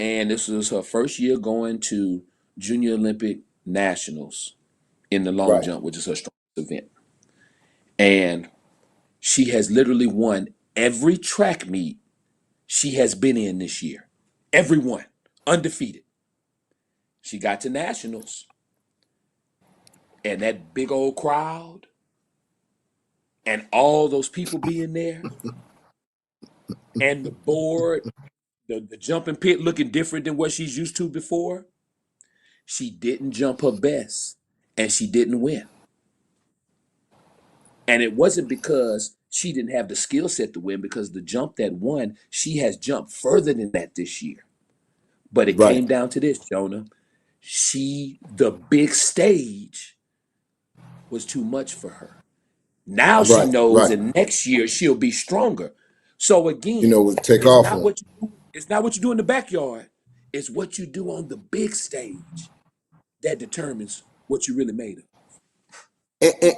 B: and this was her first year going to Junior Olympic Nationals in the long
A: right.
B: jump, which is her strongest event. And she has literally won every track meet she has been in this year. Every one, undefeated. She got to nationals, and that big old crowd, and all those people being there, and the board, the jumping pit looking different than what she's used to before. She didn't jump her best, and she didn't win. And it wasn't because she didn't have the skill set to win, because the jump that won, she has jumped further than that this year. But it
A: Right.
B: came down to this, Jonah. The big stage was too much for her. Now she
A: Right.
B: knows,
A: Right.
B: and next year she'll be stronger. So
A: You
B: again,
A: know, take
B: it's
A: off
B: not
A: on.
B: what you do, it's not what you do in the backyard. It's what you do on the big stage that determines what you really made of.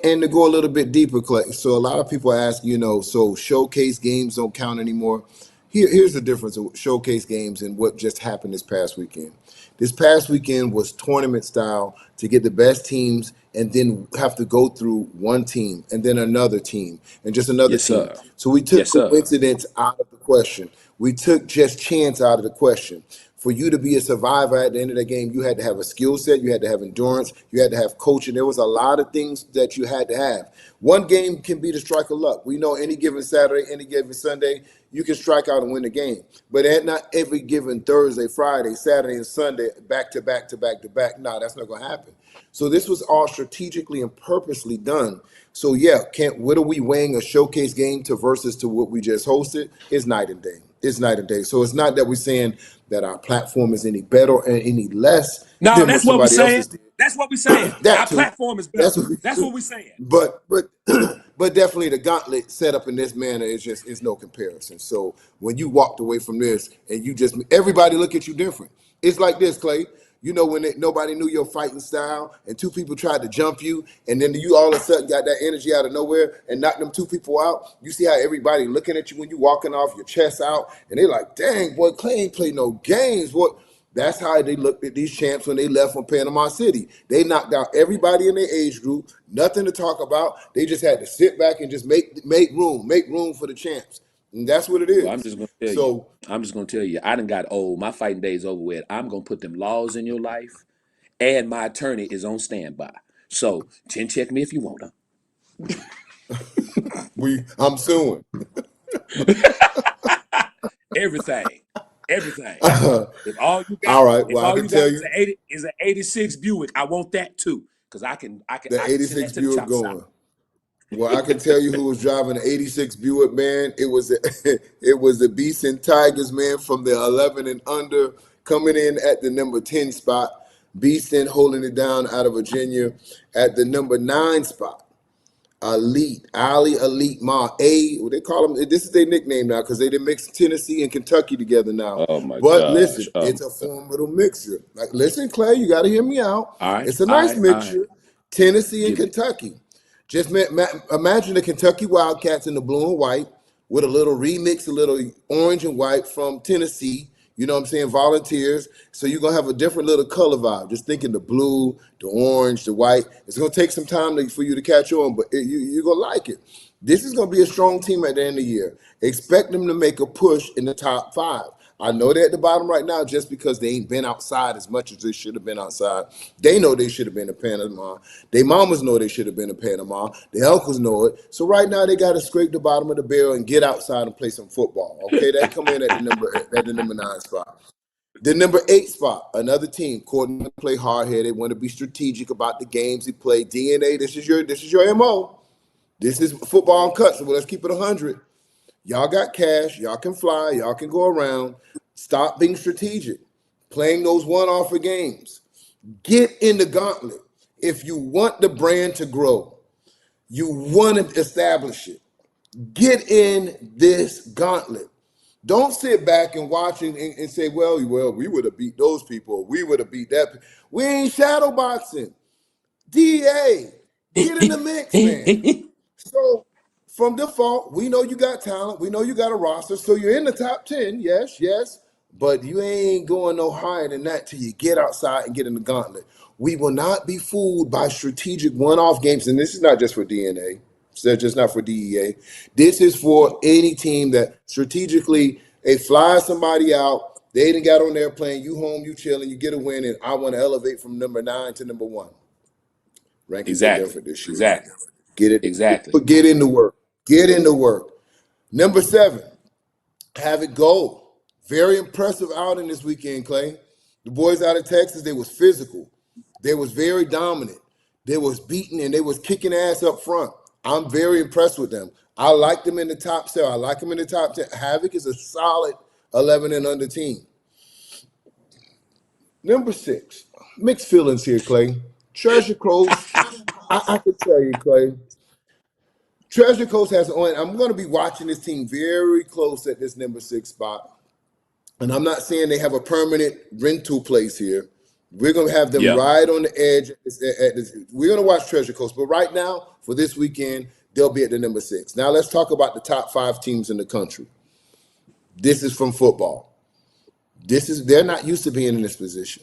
A: And to go a little bit deeper, Clay. So a lot of people ask, so showcase games don't count anymore. Here's the difference of showcase games and what just happened this past weekend. This past weekend was tournament style to get the best teams and then have to go through one team and then another team and just another
B: Yes,
A: team.
B: sir.
A: So we took
B: Yes, sir.
A: coincidence out of the question. We took just chance out of the question. For you to be a survivor at the end of the game, you had to have a skill set, you had to have endurance, you had to have coaching. There was a lot of things that you had to have. One game can be the strike of luck. We know any given Saturday, any given Sunday, you can strike out and win the game. But at not every given Thursday, Friday, Saturday, and Sunday, back to back to back to back. No, that's not going to happen. So this was all strategically and purposely done. So yeah, can't what are we weighing a showcase game to versus to what we just hosted? It's night and day. It's night and day. So it's not that we're saying that our platform is any better or any less
B: No,
A: than what
B: that's what we're
A: somebody
B: saying.
A: else's did.
B: That's what we're saying.
A: That
B: Our
A: too.
B: platform is
A: That's
B: better.
A: what
B: That's
A: we,
B: what we're saying.
A: but but definitely the gauntlet set up in this manner is no comparison. So when you walked away from this and you just everybody look at you different. It's like this, Clay. When nobody knew your fighting style and two people tried to jump you, and then you all of a sudden got that energy out of nowhere and knocked them two people out. You see how everybody looking at you when you walking off, your chest out, and they're like, "Dang, boy, Clay ain't play no games." What? That's how they looked at these champs when they left from Panama City. They knocked out everybody in their age group, nothing to talk about. They just had to sit back and just make room for the champs. And that's what it
B: Well, I'm
A: is.
B: just gonna tell you.
A: So
B: I'm just gonna tell you. I done got old. My fighting days over with. I'm gonna put them laws in your life, and my attorney is on standby. So chin check me if you want
A: I'm suing.
B: to. Everything, everything. If all you got,
A: All right.
B: if
A: Well, I
B: all
A: can
B: you got
A: tell
B: is
A: you
B: an 86 Buick, I want that too, cause
A: the
B: I can send
A: 86
B: that to the
A: Buick
B: chop shop.
A: going. Well, I can tell you who was driving the '86 Buick, man. It was it was the Beast and Tigers, man, from the 11 and under, coming in at the number 10 spot. Beaston holding it down out of Virginia at the number 9 spot. Elite, Ali Elite Ma. What they call them, this is their nickname now because they done mix Tennessee and Kentucky together now.
B: Oh my
A: But
B: gosh.
A: listen, it's a formidable mixture. Like, listen, Clay, you got to hear me out.
B: All right,
A: It's a
B: all
A: nice
B: right, all right.
A: mixture. Tennessee and
B: Give it.
A: Kentucky. Just imagine the Kentucky Wildcats in the blue and white with a little remix, a little orange and white from Tennessee. You know what I'm saying? Volunteers. So you're gonna have a different little color vibe. Just thinking the blue, the orange, the white. It's gonna take some time for you to catch on, but you're gonna like it. This is gonna be a strong team at the end of the year. Expect them to make a push in the top 5. I know they're at the bottom right now just because they ain't been outside as much as they should have been outside. They know they should have been in Panama. Their mamas know they should have been in Panama. Their uncles know it. So right now they got to scrape the bottom of the barrel and get outside and play some football. Okay, they come in at the number 9 spot. The number 8 spot, another team, coordinator play hard here. They want to be strategic about the games they play. DNA, this is your MO. This is football Uncut. So let's keep it 100. Y'all got cash. Y'all can fly. Y'all can go around. Stop being strategic. Playing those one-offer games. Get in the gauntlet. If you want the brand to grow, you want to establish it. Get in this gauntlet. Don't sit back and watch and say, well, we would have beat those people. We would have beat that. We ain't shadow boxing. DA, get in the mix, man. So from default, we know you got talent. We know you got a roster. So you're in the top 10. Yes. But you ain't going no higher than that till you get outside and get in the gauntlet. We will not be fooled by strategic one-off games. And this is not just for DNA. It's just not for DEA. This is for any team that strategically they fly somebody out. They didn't got on there playing. You home, you chilling, you get a win, and I want to elevate from number 9 to number 1. Rankings are
B: Exactly.
A: different this year.
B: Exactly.
A: Get it.
B: Exactly.
A: Get into work. Get into work. Number 7, have it go. Very impressive outing this weekend, Clay. The boys out of Texas, they was physical. They was very dominant. They was beating and they was kicking ass up front. I'm very impressed with them. I like them in the top 7. I like them in the top 10. Havoc is a solid 11 and under team. Number 6, mixed feelings here, Clay. Treasure Coast. I can tell you, Clay. Treasure Coast has on. I'm going to be watching this team very close at this number 6 spot. And I'm not saying they have a permanent rental place here. We're going to have them
B: Yeah.
A: right on the edge. We're going to watch Treasure Coast. But right now, for this weekend, they'll be at the number 6. Now let's talk about the top 5 teams in the country. This is from football. They're not used to being in this position,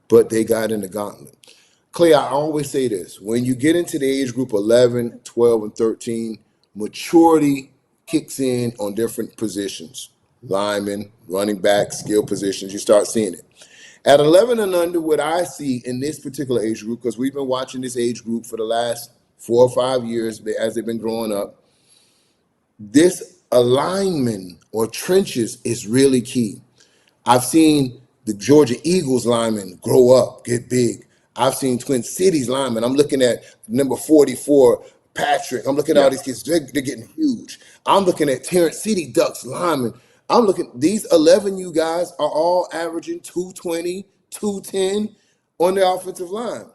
A: but they got in the gauntlet. Clay, I always say this. When you get into the age group 11, 12, and 13, maturity kicks in on different positions. Linemen, running back, skill positions, you start seeing it. At 11 and under, what I see in this particular age group, because we've been watching this age group for the last 4 or 5 years as they've been growing up, this alignment or trenches is really key. I've seen the Georgia Eagles linemen grow up, get big. I've seen Twin Cities linemen. I'm looking at number 44, Patrick. I'm looking at all these kids. They're getting huge. I'm looking at Terrence City Ducks linemen. I'm looking, these 11 you guys are all averaging 220, 210 on the offensive line.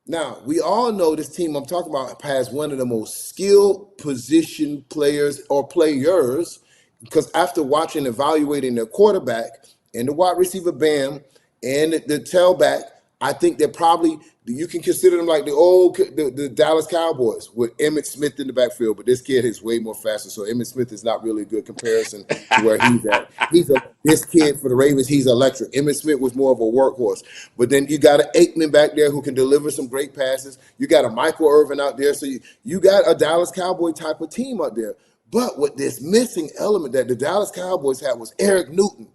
A: Now, we all know this team I'm talking about has one of the most skilled position players or players, because after watching, evaluating their quarterback and the wide receiver Bam and the tailback, I think they're probably, you can consider them like the Dallas Cowboys with Emmitt Smith in the backfield, but this kid is way more faster, so Emmitt Smith is not really a good comparison to where he's at. This kid for the Ravens, he's electric. Emmitt Smith was more of a workhorse. But then you got an Aikman back there who can deliver some great passes. You got a Michael Irvin out there, so you got a Dallas Cowboy type of team out there. But what this missing element that the Dallas Cowboys had was Eric Newton.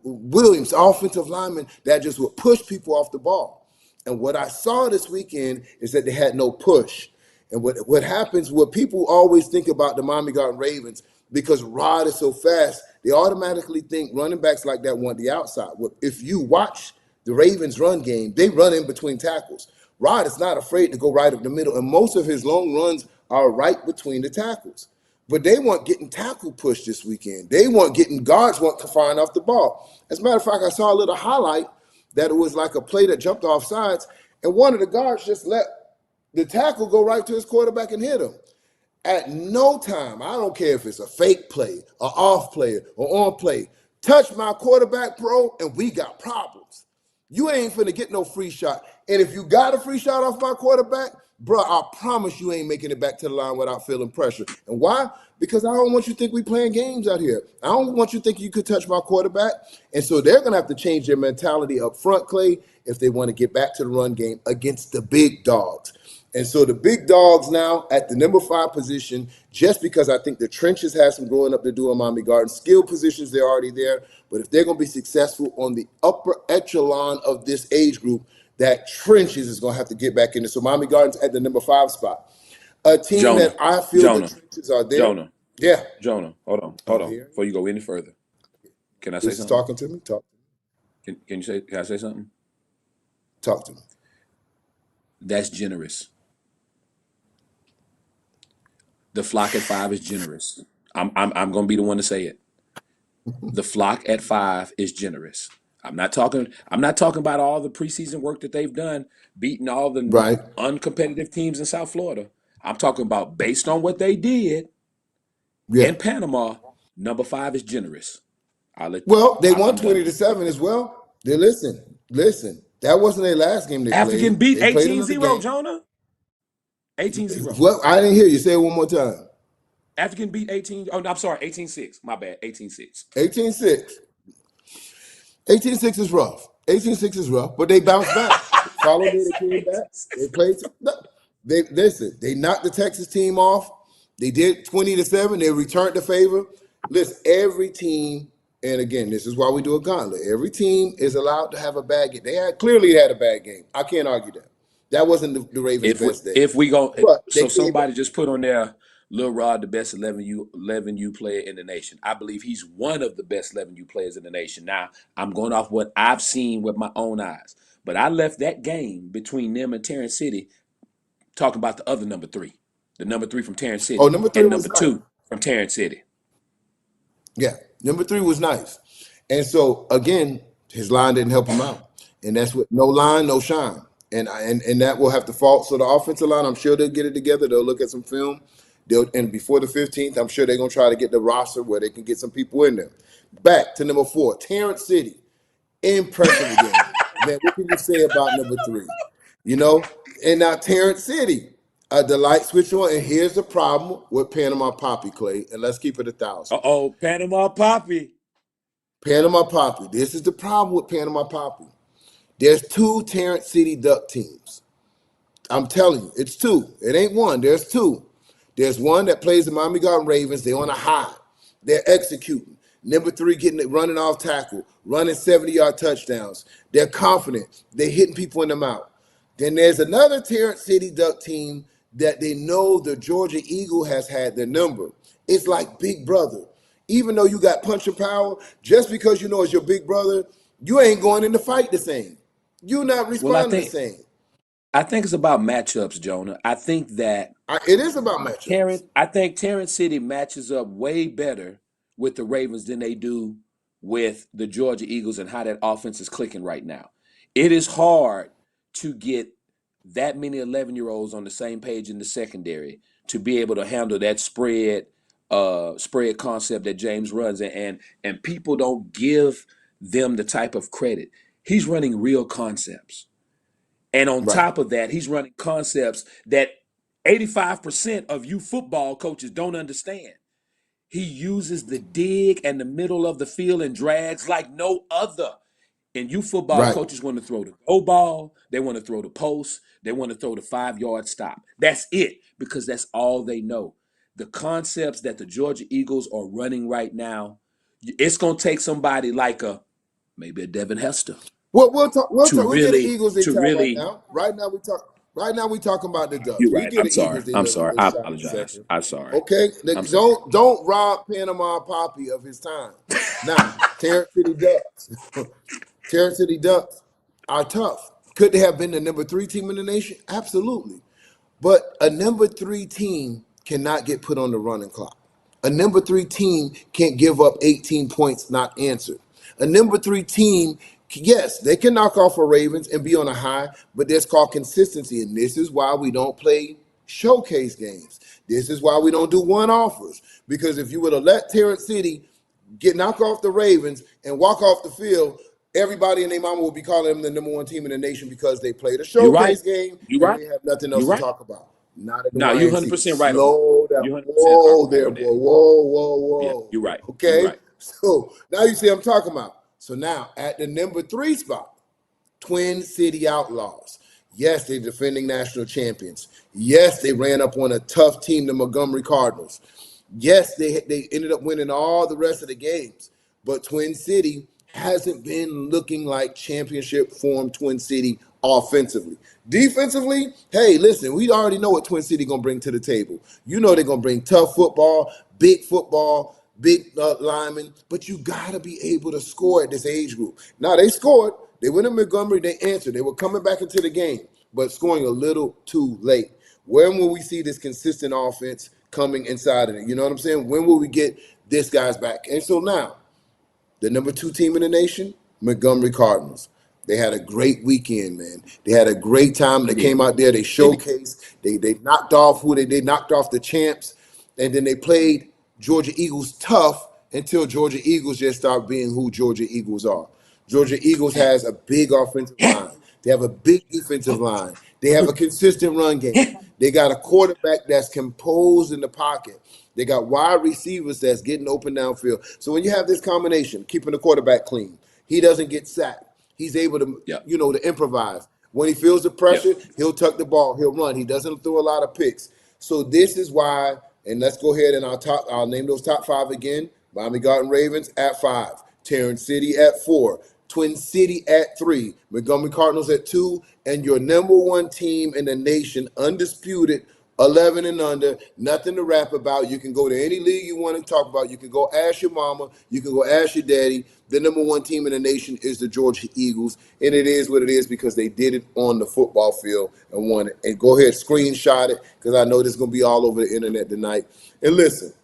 A: Williams, offensive lineman that just would push people off the ball. And what I saw this weekend is that they had no push. And what happens, what people always think about the Miami Garden Ravens, because Rod is so fast, they automatically think running backs like that want the outside. If you watch the Ravens run game, they run in between tackles. Rod is not afraid to go right up the middle, and most of his long runs are right between the tackles. But they weren't getting tackle pushed this weekend. They weren't getting guards weren't firing off the ball. As a matter of fact, I saw a little highlight that it was like a play that jumped off sides, and one of the guards just let the tackle go right to his quarterback and hit him. At no time, I don't care if it's a fake play, an off play, or on play, touch my quarterback, bro, and we got problems. You ain't finna get no free shot. And if you got a free shot off my quarterback, bro, I promise you ain't making it back to the line without feeling pressure. And why? Because I don't want you to think we playing games out here. I don't want you to think you could touch my quarterback. And so they're going to have to change their mentality up front, Clay, if they want to get back to the run game against the big dogs. And so the big dogs now at the number 5 position, just because I think the trenches have some growing up to do in Miami Gardens. Skill positions, they're already there. But if they're going to be successful on the upper echelon of this age group, that trenches is going to have to get back in. So Miami Gardens at the number 5 spot. A team that I feel the trenches are there. Yeah.
B: Jonah, hold on. Before you go any further, can I say something?
A: Talking to me? Talk.
B: Can I say something?
A: Talk to me.
B: That's generous. The flock at 5 is generous. I'm going to be the one to say it. The flock at 5 is generous. I'm not talking about all the preseason work that they've done, beating all the uncompetitive teams in South Florida. I'm talking about based on what they did
A: Yeah.
B: in Panama. Number 5 is generous. I'll let.
A: Well, they won
B: I'm done.
A: 20-7 as well. They listen. That wasn't their last game they
B: After getting
A: played.
B: beat
A: They played
B: 18
A: another
B: 0
A: game.
B: Jonah. 18-0.
A: Well, I didn't hear you. Say it one more time.
B: After getting beat 18. Oh, no, I'm sorry. 18-6. My bad. 18-6.
A: 18-6. 18-6 is rough. 18-6 is rough, but they bounced back. The following day they came back. They played. No, they listen. They knocked the Texas team off. They did 20-7. They returned the favor. Listen, every team, and again, this is why we do a gauntlet. Every team is allowed to have a bad game. They clearly had a bad game. I can't argue that. That wasn't the Ravens'
B: If we
A: best day,
B: if we go,
A: but they
B: so
A: came back.
B: somebody just put on there, Lil Rod, the best 11U player in the nation. I believe he's one of the best 11U players in the nation. Now I'm going off what I've seen with my own eyes, but I left that game between them and Terrence City talking about the other number 3, the number 3 from Terrence
A: Oh,
B: City,
A: number three
B: and
A: was
B: number
A: nice.
B: 2 from Terrence City.
A: Yeah, number 3 was nice. And so again, his line didn't help him out. And that's what no line, no shine. And that will have to fall. So the offensive line, I'm sure they'll get it together. They'll look at some film. And before the 15th, I'm sure they're gonna try to get the roster where they can get some people in there. Back to number 4, Terrence City. Impressive game. Man, what can you say about number 3? You know? And now Terrence City. The light switch on, and here's the problem with Panama Poppy, Clay. And let's keep it 1,000.
B: Uh-oh, Panama Poppy.
A: Panama Poppy. This is the problem with Panama Poppy. There's 2 Tarrant City Duck teams. I'm telling you, it's 2. It ain't one. There's 2. There's one that plays the Miami Garden Ravens. They're on a high. They're executing. Number 3 getting it, running off tackle, running 70-yard touchdowns. They're confident. They're hitting people in the mouth. Then there's another Tarrant City Duck team that they know the Georgia Eagle has had their number. It's like Big Brother. Even though you got punching power, just because you know it's your big brother, you ain't going in the fight the same. You're not
B: Well, I
A: responding the
B: think
A: same.
B: I think it's about matchups, Jonah. I think that
A: It is about matchups.
B: Terrence City matches up way better with the Ravens than they do with the Georgia Eagles and how that offense is clicking right now. It is hard to get that many 11-year-olds on the same page in the secondary to be able to handle that spread concept that James runs, and people don't give them the type of credit. He's running real concepts. And on
A: Right.
B: top of that, he's running concepts that 85% of you football coaches don't understand. He uses the dig and the middle of the field and drags like no other. And you football
A: Right.
B: coaches want to throw the go ball, they want to throw the post, they want to throw the 5-yard stop. That's it, because that's all they know. The concepts that the Georgia Eagles are running right now, it's going to take somebody like maybe a Devin Hester
A: Well, we'll talk. We'll
B: to
A: talk. We'll get the
B: really,
A: Eagles their
B: to
A: time right
B: really.
A: now. Right now we talk. Right now we talking about the Ducks.
B: You're
A: We
B: right.
A: get the Eagles their
B: I'm
A: little,
B: sorry.
A: little
B: I
A: shot in a
B: apologize.
A: second.
B: I'm sorry.
A: Okay.
B: I'm sorry.
A: Don't rob Panama Poppy of his time. Now, Terrence City Ducks. Terrence City Ducks are tough. Could they have been the number 3 team in the nation? Absolutely. But a number 3 team cannot get put on the running clock. A number 3 team can't give up 18 points not answered. A number 3 team, yes, they can knock off a Ravens and be on a high, but that's called consistency. And this is why we don't play showcase games. This is why we don't do one-offers. Because if you would have let Terrence City get knock off the Ravens and walk off the field, everybody and their mama will be calling them the number 1 team in the nation because they played a
B: You're right.
A: showcase game
B: You're
A: and
B: right.
A: they have nothing else
B: You're
A: to
B: right.
A: talk about. Not at the
B: No, you're
A: YMC.
B: 100% right on that.
A: Slow down.
B: You're 100%
A: Whoa
B: right
A: there,
B: on
A: boy.
B: that.
A: Whoa, whoa,
B: Yeah,
A: whoa.
B: you're right. You're
A: Okay?
B: right.
A: So now you see what I'm talking about. So now at the number 3 spot, Twin City Outlaws. Yes, they're defending national champions. Yes, they ran up on a tough team, the Montgomery Cardinals. Yes, they ended up winning all the rest of the games. But Twin City hasn't been looking like championship form Twin City offensively. Defensively, hey, listen, we already know what Twin City going to bring to the table. You know they're going to bring tough football, big linemen, but you got to be able to score at this age group. Now, they scored. They went to Montgomery. They answered. They were coming back into the game, but scoring a little too late. When will we see this consistent offense coming inside of it? You know what I'm saying? When will we get this guy's back? And so now, the number 2 team in the nation, Montgomery Cardinals. They had a great weekend, man. They had a great time.
B: They
A: They
B: did.
A: came out there. They
B: They did.
A: showcased. They knocked off who they knocked off the champs, and then they played Georgia Eagles tough until Georgia Eagles just start being who Georgia Eagles are. Georgia Eagles has a big offensive line. They have a big defensive line. They have a consistent run game. They got a quarterback that's composed in the pocket. They got wide receivers that's getting open downfield. So when you have this combination, keeping the quarterback clean, he doesn't get sacked. He's able to,
B: Yep.
A: to improvise. When he feels the
B: Yep.
A: pressure, he'll tuck the ball, he'll run. He doesn't throw a lot of picks. So this is why, and let's go ahead and I'll name those top five again. Miami Garden Ravens at 5, Tarrant City at 4, Twin City at 3, Montgomery Cardinals at 2, and your number one team in the nation, undisputed, 11 and under, nothing to rap about. You can go to any league you want to talk about. You can go ask your mama. You can go ask your daddy. The number one team in the nation is the Georgia Eagles, and it is what it is because they did it on the football field and won it. And go ahead, screenshot it because I know this is going to be all over the internet tonight. And listen,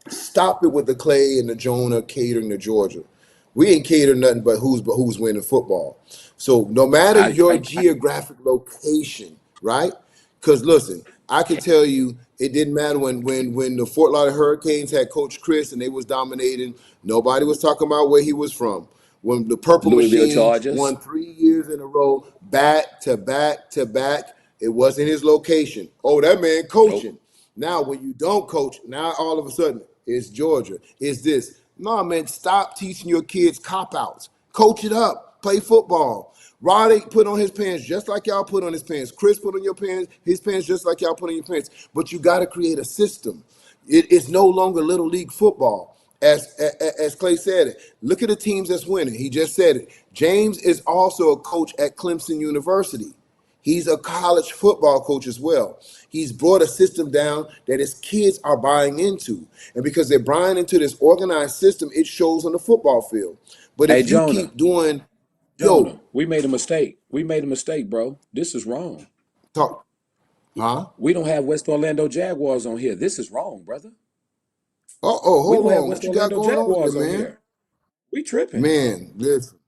A: stop it with the Clay and the Jonah catering to Georgia. We ain't catering nothing but who's winning football. So no matter your geographic location, right? Because listen, I can tell you it didn't matter when the Fort Lauderdale Hurricanes had Coach Chris and they was dominating. Nobody was talking about where he was from. When the Purple
B: Louisville
A: Machine
B: Chargers.
A: won 3 years in a row, back to back to back, it wasn't his location. Oh, that man coaching.
B: Nope.
A: Now, when you don't coach, now all of a sudden it's Georgia. It's this. No, man, stop teaching your kids cop-outs. Coach it up. Play football. Roddy put on his pants just like y'all put on his pants. Chris put on his pants just like y'all put on your pants. But you got to create a system. It's no longer little league football. As Clay said it, look at the teams that's winning. He just said it. James is also a coach at Clemson University. He's a college football coach as well. He's brought a system down that his kids are buying into. And because they're buying into this organized system, it shows on the football field. But
B: Hey,
A: if you
B: Jonah.
A: keep doing,
B: Jonah,
A: yo,
B: we made a mistake. We made a mistake, bro. This is wrong.
A: talk, huh?
B: We don't have West Orlando Jaguars on here. This is wrong, brother.
A: Oh,
B: We
A: hold
B: don't have
A: on.
B: West
A: What you got
B: Orlando
A: going on here,
B: Jaguars on
A: man?
B: here. We tripping.
A: Man, listen,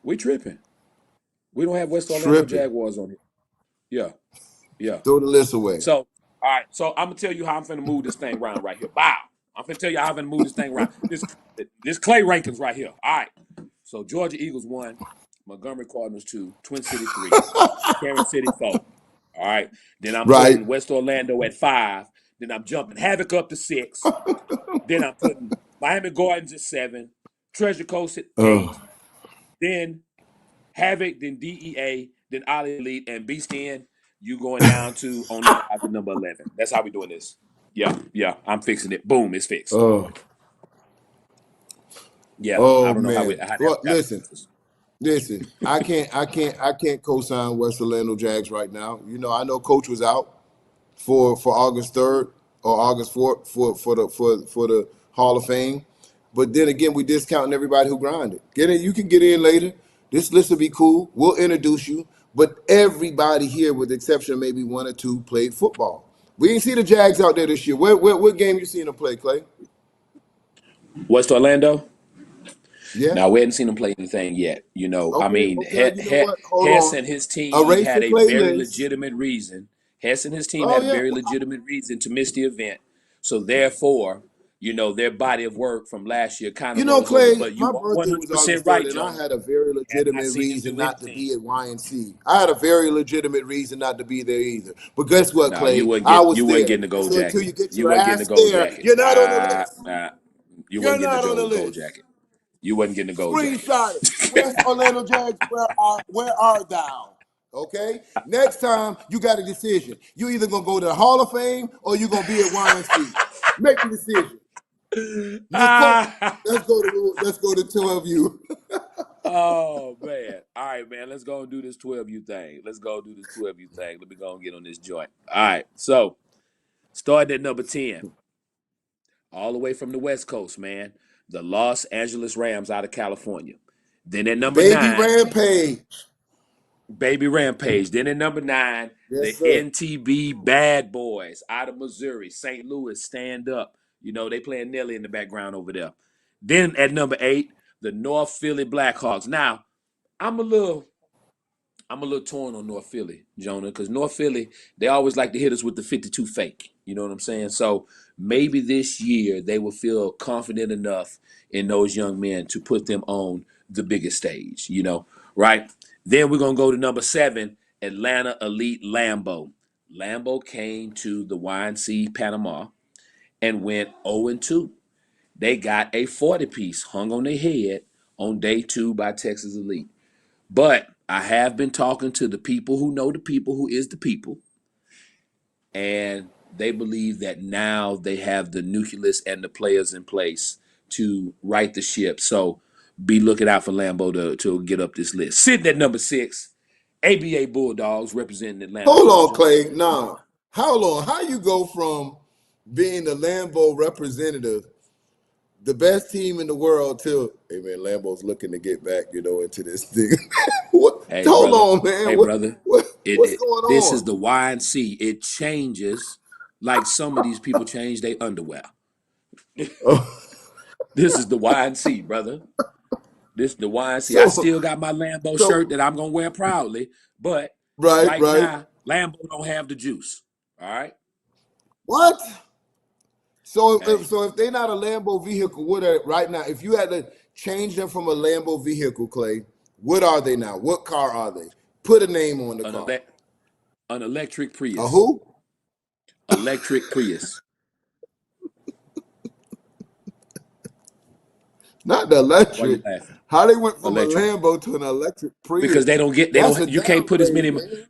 B: We tripping. We don't have West Orlando
A: tripping.
B: Jaguars on here. Yeah. Yeah.
A: Throw the list away.
B: So, all right. So I'm gonna tell you how I'm finna move this thing around right here. Bow. I'm finna tell you how I'm finna move this thing around. This Clay rankings right here. All right. So Georgia Eagles 1, Montgomery Cardinals 2, Twin City 3, Tarrant City 4. All right. Then I'm
A: Right.
B: putting West Orlando at 5. Then I'm jumping Havoc up to 6. Then I'm putting Miami Gardens at 7, Treasure Coast at 8. Then Havoc, then DEA, then Ollie Elite, and Beast End, you going down to on the side with number 11. That's how we doing this. Yeah, I'm fixing it. Boom, it's fixed.
A: Oh,
B: Yeah, I
A: oh
B: don't know how
A: man.
B: that
A: Well,
B: got
A: listen.
B: fixed.
A: Listen, I can't co-sign West Orlando Jags right now. I know Coach was out for August 3rd or August 4th for the Hall of Fame. But then again, we discounting everybody who grinded. Get in, you can get in later. This list will be cool. We'll introduce you. But everybody here, with the exception of maybe one or two, played football. We didn't see the Jags out there this year. What game you seen them play, Clay?
B: West Orlando?
A: Yeah.
B: Now we hadn't seen him play anything yet. I
A: Okay.
B: mean,
A: Okay. You know what? Hold
B: Hess
A: on.
B: and his team
A: Erase
B: had
A: the
B: a
A: Clay
B: very
A: list.
B: legitimate reason. Hess and his team
A: Oh
B: had a
A: yeah.
B: very legitimate reason to miss the event. So therefore, their body of work from last year kind of rolls over.
A: Clay,
B: But you
A: my
B: are
A: birthday was
B: 100%
A: August 3rd,
B: right,
A: and I
B: Jonah.
A: had a very
B: Have not
A: legitimate
B: seen him
A: reason
B: do
A: not to
B: anything.
A: be at YNC. I had a very legitimate reason not to be there either. But guess what,
B: No, you
A: Clay?
B: wouldn't
A: I
B: get
A: was
B: you wouldn't get
A: there.
B: in the gold
A: So until
B: jacket.
A: you get
B: You
A: your
B: wouldn't get in the
A: ass
B: gold
A: there,
B: jacket.
A: you're not on the list.
B: You
A: You're
B: wouldn't get in
A: not on the
B: the gold
A: list.
B: jacket. You wouldn't get in the gold jacket.
A: Screenshot it. West Orlando Jags, where are thou? Okay? Next time you got a decision. You either gonna go to the Hall of Fame or you gonna be at YNC. Make the decision. Nicole, let's go to 12U.
B: Oh man. All right, man. Let's go and do this 12U thing. Let's go do this 12U thing. Let me go and get on this joint. All right. So starting at number 10, all the way from the West Coast, man. The Los Angeles Rams out of California. Then at number
A: Baby
B: 9,
A: Rampage.
B: Baby Rampage. Then at number 9, the
A: Yes, sir.
B: NTB Bad Boys out of Missouri. St. Louis, stand up. They playing Nelly in the background over there. Then at number 8, the North Philly Blackhawks. Now, I'm a little torn on North Philly, Jonah, because North Philly, they always like to hit us with the 52 fake. You know what I'm saying? So maybe this year they will feel confident enough in those young men to put them on the biggest stage, right? Then we're going to go to number 7, Atlanta Elite Lambeau. Lambeau came to the YNC Panama and went 0-2. They got a 40 piece hung on their head on day 2 by Texas Elite. But I have been talking to the people who know the people who is the people, and they believe that now they have the nucleus and the players in place to right the ship. So be looking out for Lambeau to get up this list. Sitting at number 6, ABA Bulldogs representing Atlanta,
A: Hold on,
B: Georgia.
A: Clay. Nah, how long? How you go from being the Lambeau representative, the best team in the world, to hey man, Lambeau's looking to get back, into this thing. What?
B: Hey
A: Hold
B: brother,
A: on, man.
B: hey
A: What?
B: brother,
A: What's going
B: this is
A: on?
B: the YNC. It changes like some of these people change their underwear. This is the YNC, brother. This is the YNC. I
A: so,
B: still got my Lambo
A: so
B: shirt that I'm gonna wear proudly, but
A: right,
B: right
A: right.
B: now, Lambo don't have the juice. All right.
A: What?
B: Hey,
A: So if they're not a Lambo vehicle, what are right now? If you had to change them from a Lambo vehicle, Clay, what are they now? What car are they? Put a name on the
B: an
A: car.
B: elect an electric
A: A
B: Prius.
A: who?
B: Electric Prius.
A: Not the
B: Why you
A: electric.
B: laughing?
A: How they went from a
B: Electric.
A: Lambo to an electric
B: Because
A: Prius?
B: they
A: That's
B: don't
A: a
B: you can't put as
A: downgrade,
B: many
A: man.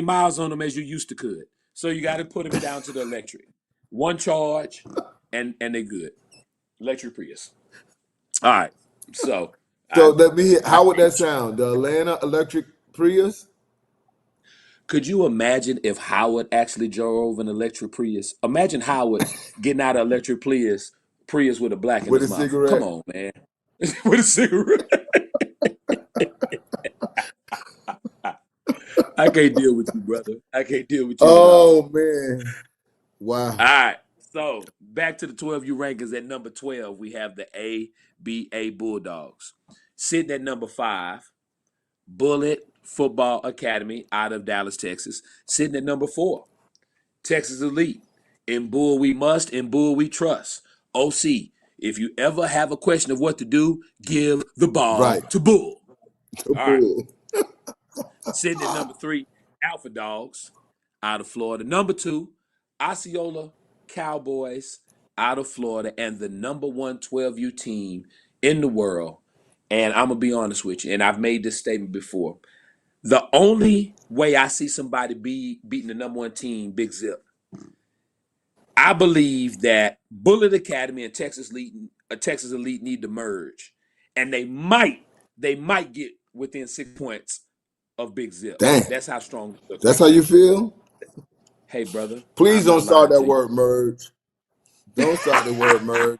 B: miles on them as you used to could. So you got to put them down to the electric. One charge and they good. Electric Prius. All right. So
A: So
B: I
A: let me hear.
B: I
A: How would that
B: think
A: sound? The Atlanta electric Prius?
B: could you imagine if Howard actually drove an electric Prius? Imagine Howard getting out of electric Prius with a black in
A: With
B: his
A: a
B: mouth. Come
A: cigarette?
B: on, man. With a cigarette. I can't deal with you, brother. I can't deal with you at all.
A: Oh man.
B: All
A: Wow.
B: right. So back to the 12U rankings at number 12, we have the ABA Bulldogs. Sitting at number 5, Bullet Football Academy out of Dallas, Texas. Sitting at number 4, Texas Elite. In Bull we must, in Bull we trust. OC, if you ever have a question of what to do, give the ball
A: Right.
B: to Bull.
A: The
B: All right.
A: bull.
B: Sitting at number 3, Alpha Dogs out of Florida. Number 2, Osceola Cowboys out of Florida, and the number one 12U team in the world. And I'm going to be honest with you, and I've made this statement before. The only way I see somebody beating the number one team, Big Zip, I believe that Bullet Academy and Texas Elite need to merge, and they might get within 6 points of Big Zip.
A: Dang.
B: That's how strong it looks
A: That's
B: right
A: how you
B: now.
A: feel?
B: Hey, brother,
A: Please
B: I'm
A: don't
B: not
A: start
B: lying
A: that
B: to you.
A: word merge. Don't start the word merge.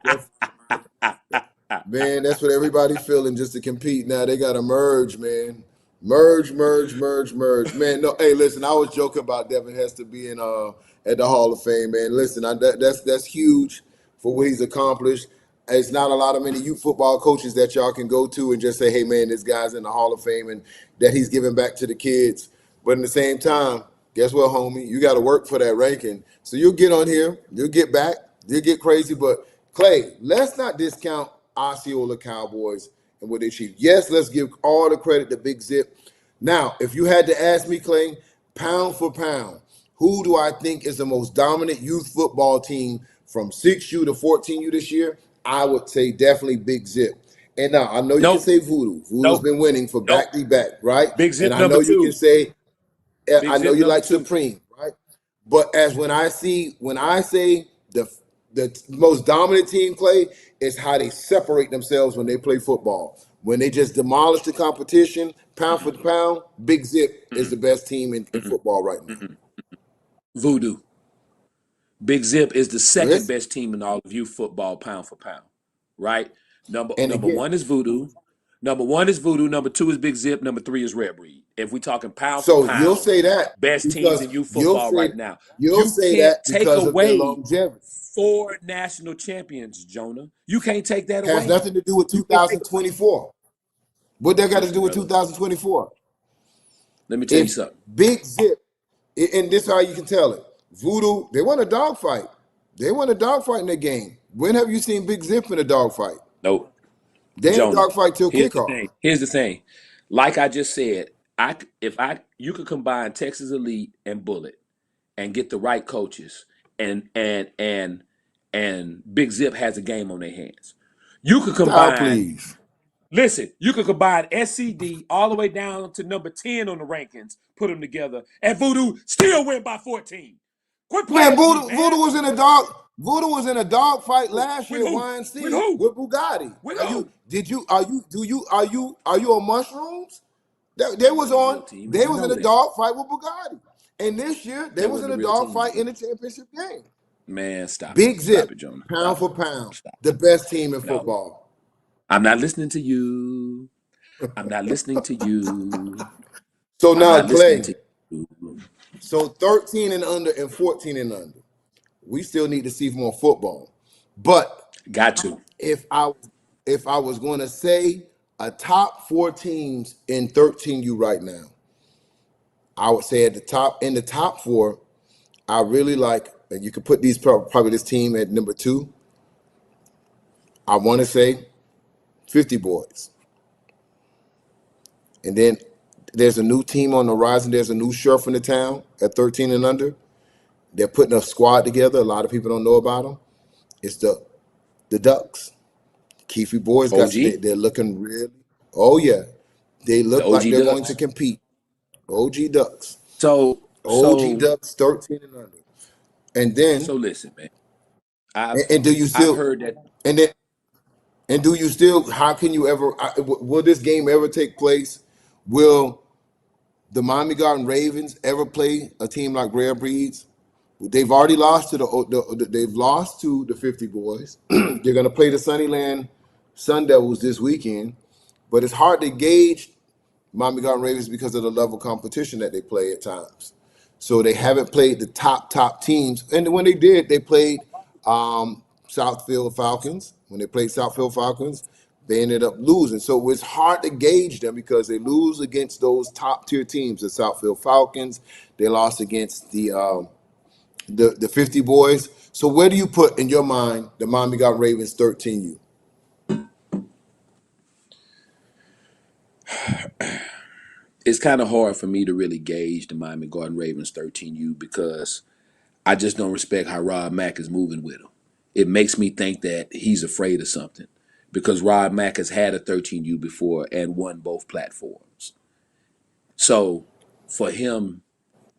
A: Man, that's what everybody's feeling just to compete now. They got to merge, man. Merge, merge, merge, merge. Man, no, hey, listen, I was joking about Devin Hester being at the Hall of Fame, man. Listen, that's huge for what he's accomplished. It's not a lot of many youth football coaches that y'all can go to and just say, hey, man, this guy's in the Hall of Fame and that he's giving back to the kids. But in the same time, guess what, homie? You got to work for that ranking. So you'll get on here, you'll get back, you'll get crazy. But Clay, let's not discount Osceola Cowboys and what they achieved. Yes, let's give all the credit to Big Zip. Now, if you had to ask me, Clay, pound for pound, who do I think is the most dominant youth football team from 6U to 14U this year? I would say definitely Big Zip. And now I know you can
B: Nope,
A: say Voodoo. Voodoo's
B: nope,
A: been winning for
B: nope.
A: back to back, right?
B: Big
A: And
B: Zip
A: I know
B: number
A: you can
B: 2.
A: say,
B: Big
A: I know
B: Zip
A: you
B: number
A: like
B: 2.
A: Supreme, right? But as when I say the most dominant team play is how they separate themselves when they play football. When they just demolish the competition, pound for pound, Big Zip is the
B: Mm-mm,
A: best team in
B: mm-mm,
A: football right now.
B: mm-mm. Voodoo. Big Zip is the second
A: Listen,
B: best team in all of youth football, pound for pound. Right? Number
A: and
B: number
A: again,
B: one is Voodoo. Number 1 is Voodoo. Number 2 is Big Zip. Number 3 is Red Breed. If we're talking pound for
A: so you'll
B: pound,
A: say that
B: best teams
A: because
B: in youth football right now.
A: you'll
B: You
A: say
B: can't
A: that
B: take
A: because of their
B: away
A: longevity.
B: 4 national champions, Jonah. You can't take that
A: Has
B: away.
A: nothing to do with
B: You can't take it away.
A: 2024. What that got to
B: Listen,
A: do with
B: brother,
A: 2024?
B: let me tell you
A: If
B: something.
A: Big Zip, and this is how you can tell it. Voodoo, they want a dogfight. They want a dogfight in the game. When have you seen Big Zip in a dogfight?
B: Nope.
A: They ain't
B: Jonah,
A: dogfight till
B: here's the
A: kickoff.
B: thing. Here's the thing. Like I just said, you could combine Texas Elite and Bullet and get the right coaches, and Big Zip has a game on their hands. You could
A: Style,
B: combine.
A: please.
B: Listen, you could combine SCD all the way down to number 10 on the rankings, put them together, and Voodoo still win by 14. Quit
A: Man,
B: playing with me,
A: Voodoo
B: man.
A: was in a dog. Voodoo was in a dog fight last
B: With
A: year at
B: who? With
A: YNC
B: who?
A: with Bugatti.
B: With
A: Are you?
B: who?
A: Did you? Are you? Do you? Are you on mushrooms? They
B: That
A: was
B: wasn't a
A: on.
B: real team, and
A: They
B: you
A: was in
B: know
A: a
B: that.
A: dog fight with Bugatti, and this year they
B: That
A: was in
B: wasn't a
A: a
B: real
A: dog
B: team,
A: fight in
B: Jonah.
A: the championship game.
B: Man, stop it.
A: Big
B: Stop
A: Zip,
B: it, Jonah.
A: pound
B: Stop it.
A: for pound,
B: Stop
A: the
B: it.
A: best team in
B: No.
A: football.
B: I'm not listening to you. I'm not listening to you.
A: So
B: I'm
A: now
B: not listening
A: Clay.
B: to you.
A: So 13 and under and 14 and under. We still need to see more football. But
B: Got to.
A: if I if I was going to say a top four teams in 13U right now, I would say at the top in the top four, I really like, and you could put these probably this team at number two. I want to say 50 boys, and then there's a new team on the rise, and there's a new sheriff in the town at 13 and under. They're putting a squad together. A lot of people don't know about them. It's the Ducks. Keefe boys got
B: OG.
A: they're looking really. Oh yeah, they
B: The
A: look like
B: OG
A: they're going to
B: Ducks.
A: compete. OG Ducks,
B: So
A: OG
B: so
A: Ducks, 13 and under. And then
B: so listen, man.
A: and do you
B: I've
A: still
B: heard that.
A: and then and do you still? How can you ever? Will this game ever take place? Will the Miami Garden Ravens ever play a team like Rare Breeds? They've already lost to they've lost to the 50 boys. They're going to play the Sunnyland Sun Devils this weekend, but it's hard to gauge Miami Garden Ravens because of the level of competition that they play at times. So they haven't played the top teams, and when they did, they played Southfield Falcons. When they played Southfield Falcons, they ended up losing. So it's hard to gauge them because they lose against those top tier teams, the Southfield Falcons. They lost against the 50 boys. So where do you put in your mind the Miami Garden Ravens 13U?
B: It's kind of hard for me to really gauge the Miami Garden Ravens 13U because I just don't respect how Rob Mack is moving with him. It makes me think that he's afraid of something because Rob Mack has had a 13U before and won both platforms. So for him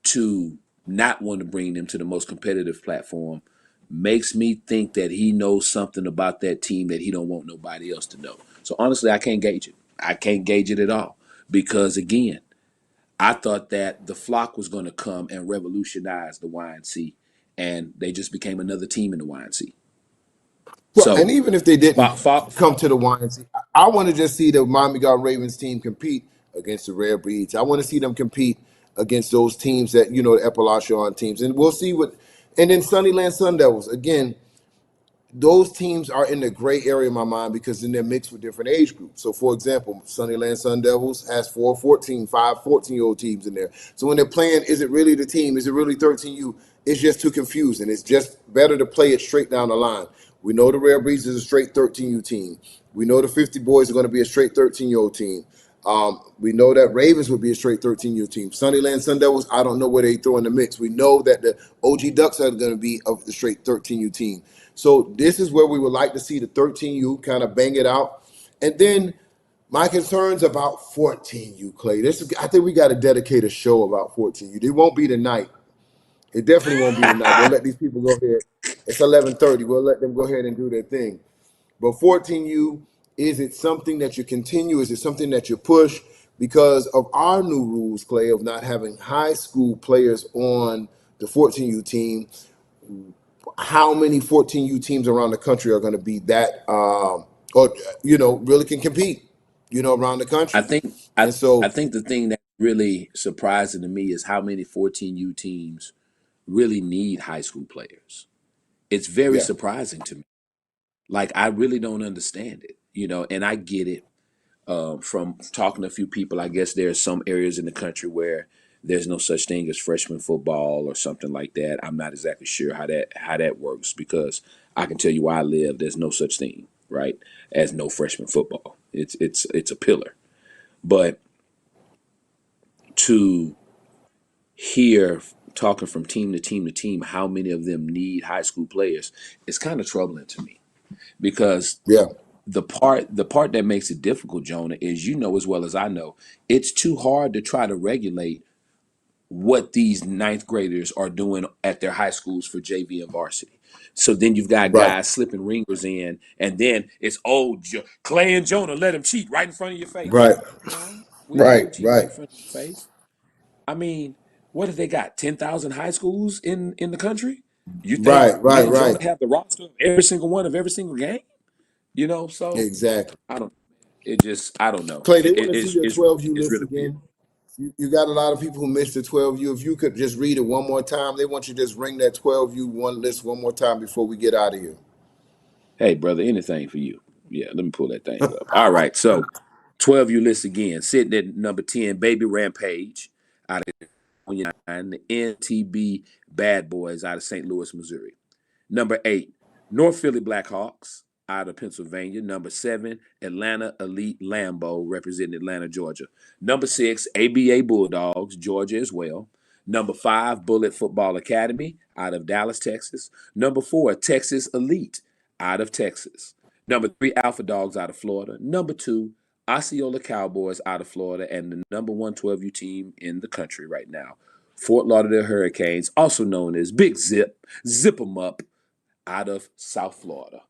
B: to not want to bring them to the most competitive platform makes me think that he knows something about that team that he don't want nobody else to know. So honestly, I can't gauge it. I can't gauge it at all because again, I thought that the flock was going to come and revolutionize the YNC, and they just became another team in the YNC.
A: Well, and
B: So,
A: even if they didn't
B: fa- fa-
A: come to the YNC, I want to just see the Miami Garden Ravens team compete against the Rare Breeds. I want to see them compete against those teams that, the Appalachian teams. And we'll see and then Sunnyland Sun Devils, again, those teams are in the gray area in my mind because then they're mixed with different age groups. So, for example, Sunnyland Sun Devils has 5 14-year-old teams in there. So when they're playing, is it really the team? Is it really 13U? It's just too confusing. It's just better to play it straight down the line. We know the Rare Breeds is a straight 13U team. We know the 50 boys are going to be a straight 13-year-old team. We know that Ravens would be a straight 13U team. Sunnyland Sun Devils, I don't know where they throw in the mix. We know that the OG Ducks are going to be a straight 13U team. So this is where we would like to see the 13U kind of bang it out. And then my concerns about 14U, Clay. I think we got to dedicate a show about 14U. It won't be tonight. It definitely won't be tonight. We'll let these people go ahead. It's 11:30. We'll let them go ahead and do their thing. But 14U, is it something that you continue? Is it something that you push? Because of our new rules, Clay, of not having high school players on the 14U team, how many 14U teams around the country are going to be that, or, really can compete, around the
B: I
A: country?
B: think
A: And
B: I
A: so,
B: think the thing that's really surprising to me is how many 14U teams really need high school players. It's very
A: yeah.
B: surprising to me. Like I really don't understand it, and I get it. From talking to a few people, I guess there are some areas in the country where there's no such thing as freshman football or something like that. I'm not exactly sure how that works because I can tell you where I live. There's no such thing, right, as no freshman football. It's a pillar, but to hear talking from team to team to team how many of them need high school players is kind of troubling to me because
A: Yeah.
B: the part that makes it difficult, Jonah, is you know as well as I know, it's too hard to try to regulate what these ninth graders are doing at their high schools for JV and varsity. So then you've got
A: Right.
B: guys slipping ringers in, and then it's Clay and Jonah let him cheat right in front of your face.
A: Right.
B: No, we ain't let
A: Right.
B: him cheat right
A: Right.
B: in front of your face. I mean, what have they got? 10,000 high schools in the country? You think
A: Right.
B: me
A: Right.
B: and Jonah
A: Right.
B: have the roster of every single one of every single game? So
A: Exactly.
B: I don't. It just I don't know.
A: Clay, they
B: It,
A: want
B: it-
A: to see
B: it's
A: your
B: it's
A: 12U
B: it's
A: list
B: really weird.
A: again. You got a lot of people who missed the 12U. If you could just read it one more time, they want you to just ring that 12U one list one more time before we get out of here.
B: Hey, brother, anything for you. Yeah, let me pull that thing up. All right, so 12 you list again. Sitting at number 10, Baby Rampage out of California, and the NTB Bad Boys out of St. Louis, Missouri. Number 8, North Philly Blackhawks out of Pennsylvania. Number 7, Atlanta Elite Lambeau representing Atlanta, Georgia. Number 6, ABA Bulldogs, Georgia as well. Number 5, Bullet Football Academy out of Dallas, Texas. Number 4, Texas Elite out of Texas. Number 3, Alpha Dogs out of Florida. Number 2, Osceola Cowboys out of Florida, and the number one 12U team in the country right now, Fort Lauderdale Hurricanes, also known as Big Zip 'em Up, out of South Florida.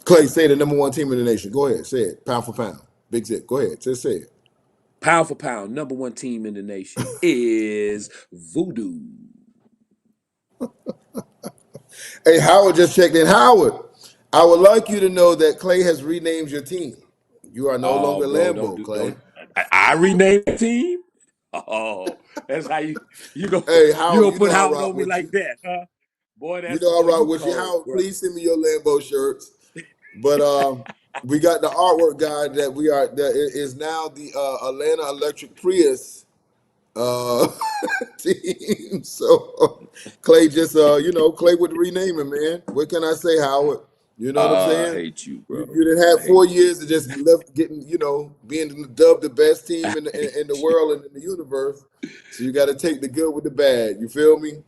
A: Clay, say the number one team in the nation. Go ahead, say it, pound for pound. Big Zip. Go ahead, just say it.
B: Pound for pound, number one team in the nation is Voodoo.
A: Hey, Howard just checked in. Howard, I would like you to know that Clay has renamed your team. You are no
B: Oh,
A: longer
B: bro, don't
A: Lambo,
B: do
A: Clay.
B: don't. I renamed the team. Oh, that's how you go
A: Hey,
B: you
A: Howard,
B: gonna
A: you
B: put
A: know I
B: Howard
A: rock
B: on me
A: with
B: like
A: you.
B: that, huh? Boy,
A: You
B: that's
A: know I
B: boy,
A: rock
B: you
A: with you.
B: cold,
A: Howard,
B: bro.
A: please send me your Lambo shirts. But we got the artwork guy that is now the Atlanta Electric Prius uh team. So Clay just Clay would rename him, man. What can I say, Howard? You know what I'm
B: I
A: saying?
B: hate you,
A: You,
B: bro.
A: you didn't
B: I
A: have
B: hate
A: 4 years to just left getting, being dubbed the best
B: you.
A: team
B: I
A: in the
B: hate you.
A: world and in the universe. So you got to take the good with the bad. You feel me?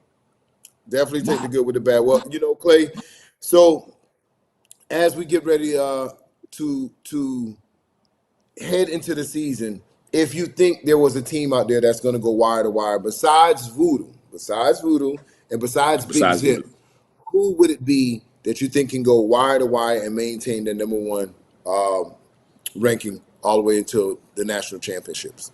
A: Definitely take the
B: My
A: good with the bad. Well, Clay. So as we get ready to head into the season, if you think there was a team out there that's going to go wire to wire besides Voodoo, and besides Big
B: besides
A: Zip,
B: Voodoo.
A: who would it be that you think can go wire to wire and maintain the number one ranking all the way until the national championships?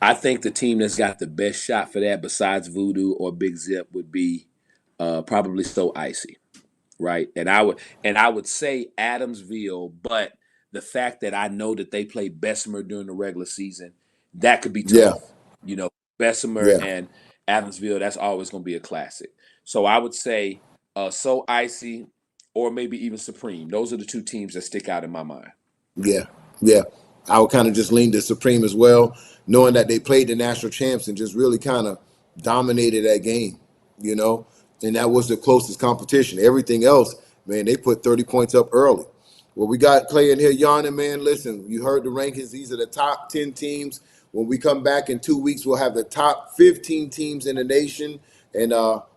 B: I think the team that's got the best shot for that, besides Voodoo or Big Zip, would be probably So Icy, right? And I would say Adamsville, but the fact that I know that they play Bessemer during the regular season, that could be
A: Yeah,
B: tough. You know, Bessemer
A: yeah,
B: and Adamsville, that's always going to be a classic. So I would say So Icy or maybe even Supreme. Those are the two teams that stick out in my mind.
A: yeah, yeah. I would kind of just lean to Supreme as well, knowing that they played the national champs and just really kind of dominated that game, you know, and that was the closest competition. Everything else, man, they put 30 points up early. Well, we got Clay in here yawning, man. Listen, you heard the rankings. These are the top 10 teams. When we come back in 2 weeks, we'll have the top 15 teams in the nation, and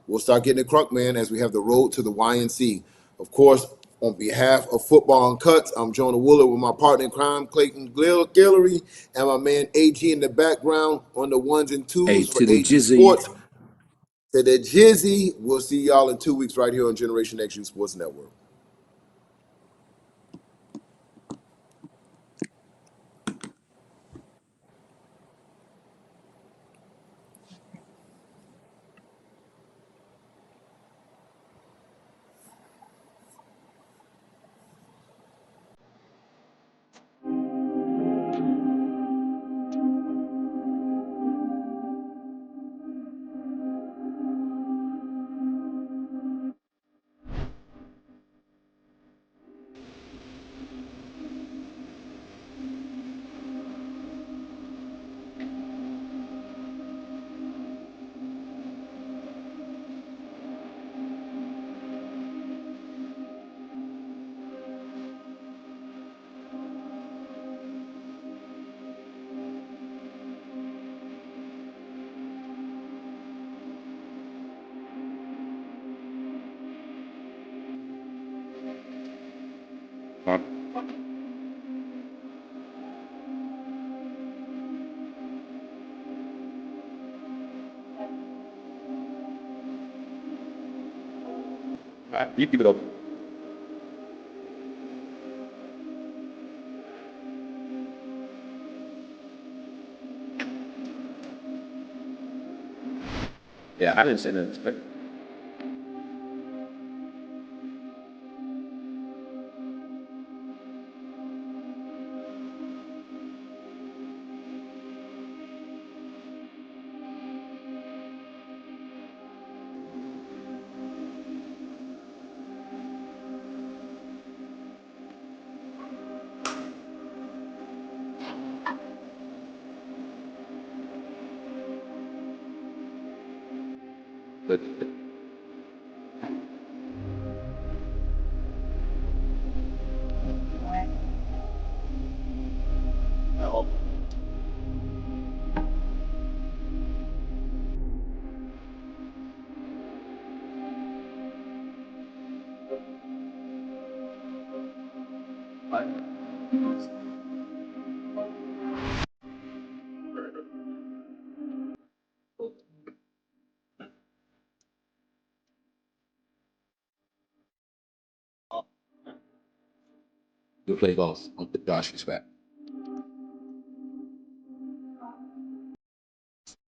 A: we'll start getting it crunk, man, as we have the road to the YNC. Of course, on behalf of Football Uncut, I'm Jonah Wooler with my partner in crime, Clayton Guillory, and my man AG in the background on the ones and
B: Hey,
A: twos for
B: to the
A: AG
B: Jizzy.
A: Sports. To the Jizzy, we'll see y'all in 2 weeks right here on Generation XU Sports Network.
C: You keep it open. Yeah, I didn't say that. But the play balls on Josh's back.